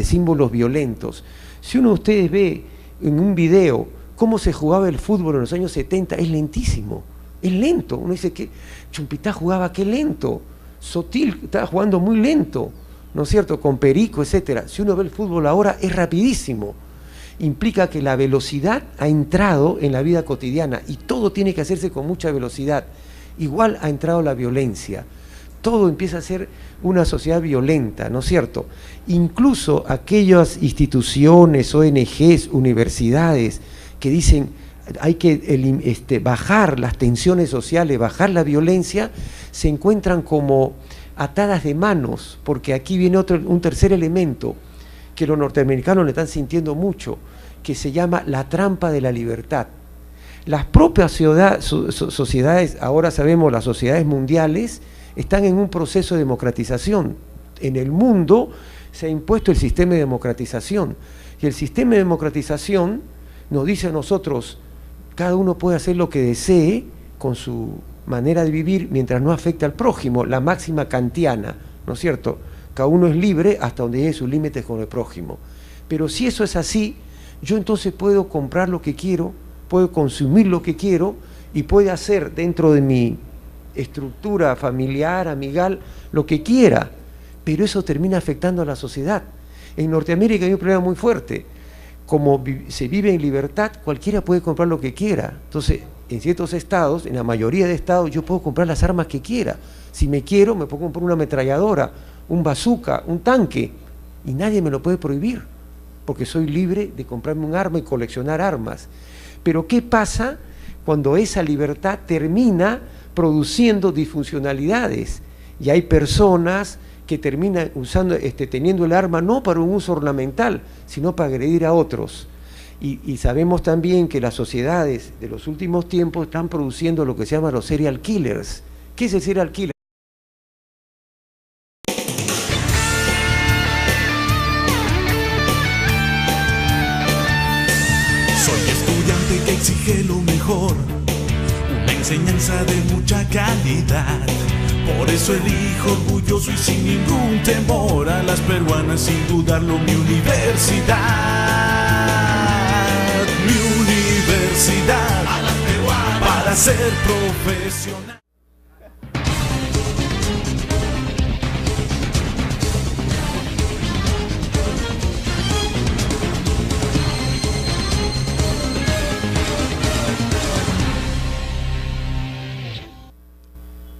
símbolos violentos. Si uno de ustedes ve en un video cómo se jugaba el fútbol en los años 70, es lentísimo, es lento. Uno dice que Chumpitá jugaba, qué lento, Sotil estaba jugando muy lento, ¿no es cierto?, con Perico, etcétera. Si uno ve el fútbol ahora, es rapidísimo. Implica que la velocidad ha entrado en la vida cotidiana y todo tiene que hacerse con mucha velocidad. Igual ha entrado la violencia. Todo empieza a ser una sociedad violenta, ¿no es cierto? Incluso aquellas instituciones, ONGs, universidades que dicen hay que bajar las tensiones sociales, bajar la violencia, se encuentran como atadas de manos, porque aquí viene un tercer elemento que los norteamericanos le están sintiendo mucho, que se llama la trampa de la libertad. Las propias sociedades, ahora sabemos, las sociedades mundiales, están en un proceso de democratización. En el mundo se ha impuesto el sistema de democratización, y el sistema de democratización nos dice a nosotros, cada uno puede hacer lo que desee con su manera de vivir mientras no afecte al prójimo, la máxima kantiana, ¿no es cierto? Cada uno es libre hasta donde llegue sus límites con el prójimo. Pero si eso es así, yo entonces puedo comprar lo que quiero, puedo consumir lo que quiero y puedo hacer dentro de mi estructura familiar, amigal, lo que quiera. Pero eso termina afectando a la sociedad. En Norteamérica hay un problema muy fuerte. Como se vive en libertad, cualquiera puede comprar lo que quiera. Entonces, en ciertos estados, en la mayoría de estados, yo puedo comprar las armas que quiera. Si me quiero, me puedo comprar una ametralladora, un bazooka, un tanque, y nadie me lo puede prohibir, porque soy libre de comprarme un arma y coleccionar armas. Pero ¿qué pasa cuando esa libertad termina produciendo disfuncionalidades, y hay personas que terminan teniendo el arma no para un uso ornamental, sino para agredir a otros. Y sabemos también que las sociedades de los últimos tiempos están produciendo lo que se llama los serial killers. ¿Qué es el serial killer? Soy estudiante que exige lo mejor, una enseñanza de mucha calidad. Por eso elijo orgulloso y sin ningún temor a las peruanas, sin dudarlo, mi universidad. Mi universidad, a las peruanas, para ser profesional.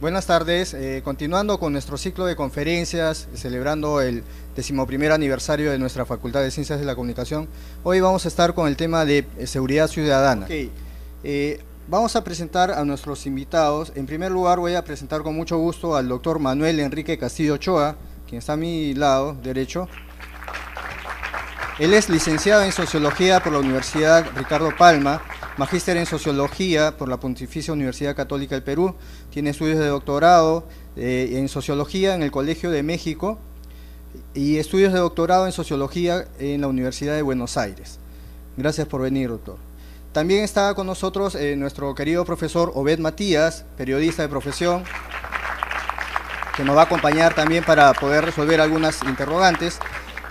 Buenas tardes, continuando con nuestro ciclo de conferencias, celebrando el 11º aniversario de nuestra Facultad de Ciencias de la Comunicación, hoy vamos a estar con el tema de seguridad ciudadana. Vamos a presentar a nuestros invitados. En primer lugar voy a presentar con mucho gusto al doctor Manuel Enrique Castillo Ochoa, quien está a mi lado derecho. Él es licenciado en Sociología por la Universidad Ricardo Palma, magíster en Sociología por la Pontificia Universidad Católica del Perú, tiene estudios de doctorado en Sociología en el Colegio de México y estudios de doctorado en Sociología en la Universidad de Buenos Aires. Gracias por venir, doctor. También está con nosotros nuestro querido profesor Obed Matías, periodista de profesión, que nos va a acompañar también para poder resolver algunas interrogantes.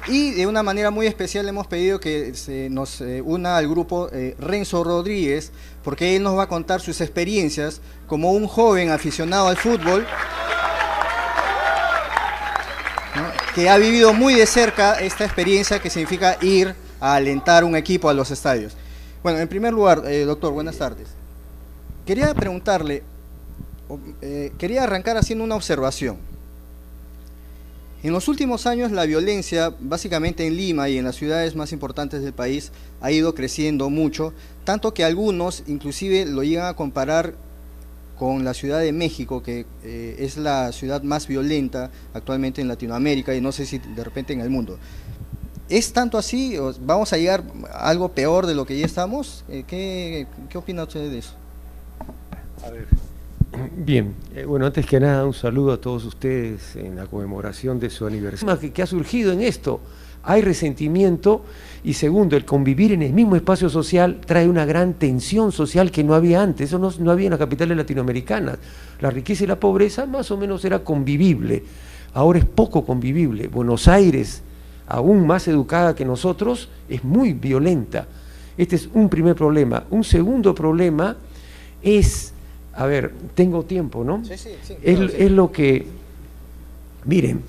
Y de una manera muy especial hemos pedido que se nos una al grupo Renzo Rodríguez, porque él nos va a contar sus experiencias como un joven aficionado al fútbol, ¿no?, que ha vivido muy de cerca esta experiencia que significa ir a alentar un equipo a los estadios. Bueno, en primer lugar, doctor, buenas tardes. Quería preguntarle, quería arrancar haciendo una observación. En los últimos años la violencia, básicamente en Lima y en las ciudades más importantes del país, ha ido creciendo mucho, tanto que algunos inclusive lo llegan a comparar con la Ciudad de México, que es la ciudad más violenta actualmente en Latinoamérica y no sé si de repente en el mundo. ¿Es tanto así? ¿Vamos a llegar a algo peor de lo que ya estamos? ¿Qué opina usted de eso? A ver. Bien, bueno, antes que nada un saludo a todos ustedes en la conmemoración de su aniversario. ¿Qué ha surgido en esto? Hay resentimiento y segundo, el convivir en el mismo espacio social trae una gran tensión social que no había antes, eso no había en las capitales latinoamericanas. La riqueza y la pobreza más o menos era convivible, ahora es poco convivible. Buenos Aires, aún más educada que nosotros, es muy violenta. Este es un primer problema. Un segundo problema es... A ver, tengo tiempo, ¿no? Sí, es lo que... Miren,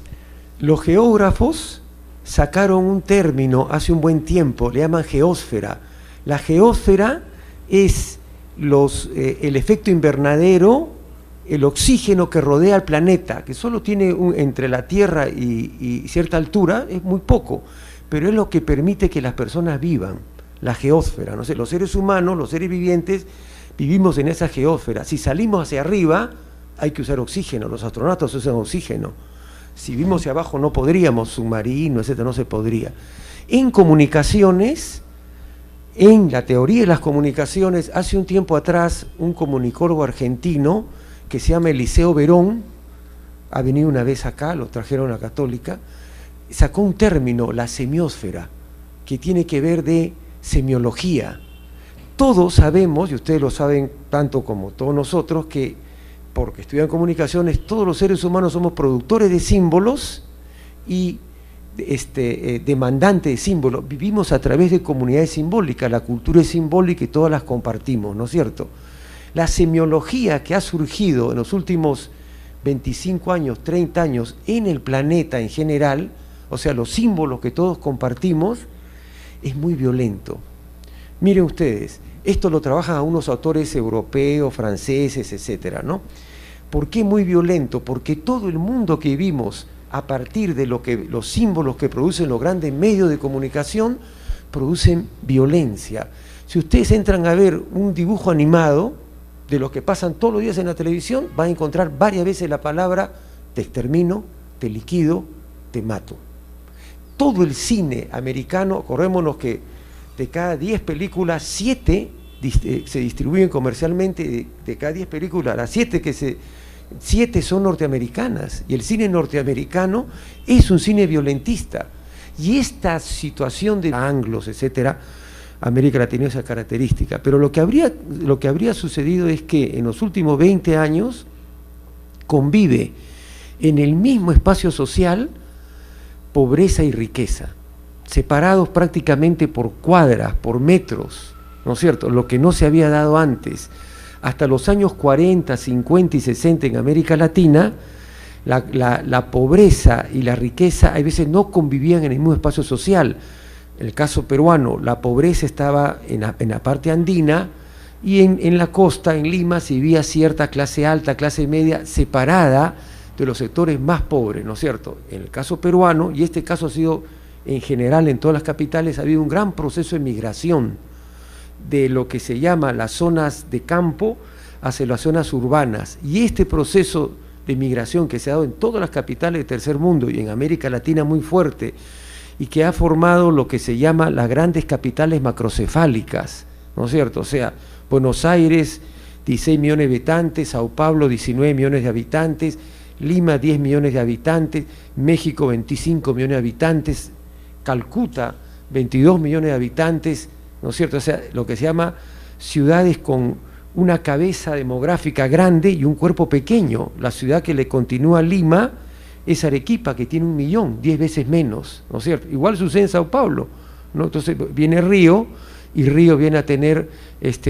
los geógrafos sacaron un término hace un buen tiempo, le llaman geósfera. La geósfera es el efecto invernadero, el oxígeno que rodea al planeta, que solo tiene entre la Tierra y cierta altura, es muy poco, pero es lo que permite que las personas vivan, la geósfera. No sé, los seres humanos, los seres vivientes, vivimos en esa geósfera. Si salimos hacia arriba, hay que usar oxígeno, los astronautas usan oxígeno. Si vivimos hacia abajo no podríamos, submarino, etcétera, no se podría. En comunicaciones, en la teoría de las comunicaciones, hace un tiempo atrás, un comunicólogo argentino que se llama Eliseo Verón, ha venido una vez acá, lo trajeron a Católica, sacó un término, la semiósfera, que tiene que ver de semiología. Todos sabemos, y ustedes lo saben tanto como todos nosotros, que porque estudian comunicaciones, todos los seres humanos somos productores de símbolos y demandantes de símbolos. Vivimos a través de comunidades simbólicas, la cultura es simbólica y todas las compartimos, ¿no es cierto? La semiología que ha surgido en los últimos 25 años, 30 años en el planeta en general, o sea, los símbolos que todos compartimos, es muy violento. Miren ustedes, esto lo trabajan unos autores europeos, franceses, etcétera, ¿no? ¿Por qué muy violento? Porque todo el mundo que vivimos a partir de los símbolos que producen los grandes medios de comunicación producen violencia. Si ustedes entran a ver un dibujo animado de los que pasan todos los días en la televisión, van a encontrar varias veces la palabra te extermino, te liquido, te mato. Todo el cine americano, acordémonos que de cada 10 películas, 7 se distribuyen comercialmente, de cada 10 películas, las 7 son norteamericanas, y el cine norteamericano es un cine violentista. Y esta situación de anglos, etcétera, América Latina tiene esa característica. Pero lo que habría sucedido es que en los últimos 20 años convive en el mismo espacio social pobreza y riqueza, separados prácticamente por cuadras, por metros, ¿no es cierto? Lo que no se había dado antes. Hasta los años 40, 50 y 60 en América Latina, la pobreza y la riqueza a veces no convivían en el mismo espacio social. En el caso peruano, la pobreza estaba en la parte andina, y en la costa, en Lima, se vivía cierta clase alta, clase media, separada de los sectores más pobres, ¿no es cierto? En el caso peruano, y este caso ha sido en general en todas las capitales, ha habido un gran proceso de migración de lo que se llama las zonas de campo hacia las zonas urbanas, y este proceso de migración que se ha dado en todas las capitales del tercer mundo y en América Latina muy fuerte, y que ha formado lo que se llama las grandes capitales macrocefálicas, ¿no es cierto? O sea, Buenos Aires, 16 millones de habitantes, Sao Paulo, 19 millones de habitantes, Lima, 10 millones de habitantes, México, 25 millones de habitantes, Calcuta, 22 millones de habitantes, ¿no es cierto? O sea, lo que se llama ciudades con una cabeza demográfica grande y un cuerpo pequeño. La ciudad que le continúa a Lima es Arequipa, que tiene 1 millón, 10 veces menos, ¿no es cierto? Igual sucede en Sao Paulo, ¿no? Entonces viene Río, y Río viene a tener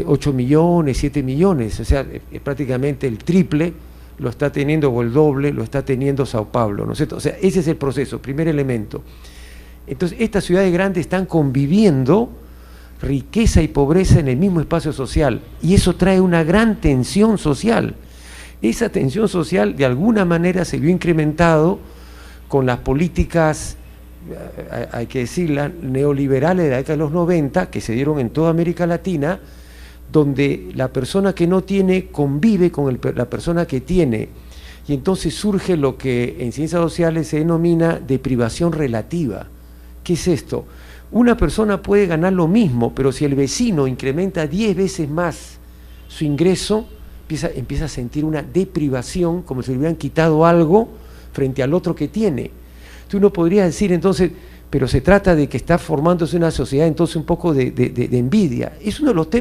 8 millones, 7 millones, o sea, prácticamente el triple lo está teniendo, o el doble lo está teniendo Sao Paulo, ¿no es cierto? O sea, ese es el proceso, primer elemento. Entonces, estas ciudades grandes están conviviendo riqueza y pobreza en el mismo espacio social, y eso trae una gran tensión social. Esa tensión social de alguna manera se vio incrementado con las políticas, hay que decirla, neoliberales de la década de los 90, que se dieron en toda América Latina, donde la persona que no tiene convive con la persona que tiene, y entonces surge lo que en ciencias sociales se denomina deprivación relativa. ¿Qué es esto? Una persona puede ganar lo mismo, pero si el vecino incrementa 10 veces más su ingreso, empieza a sentir una deprivación, como si le hubieran quitado algo frente al otro que tiene. Tú no podrías decir entonces, pero se trata de que está formándose una sociedad entonces un poco de envidia. Es uno de los temas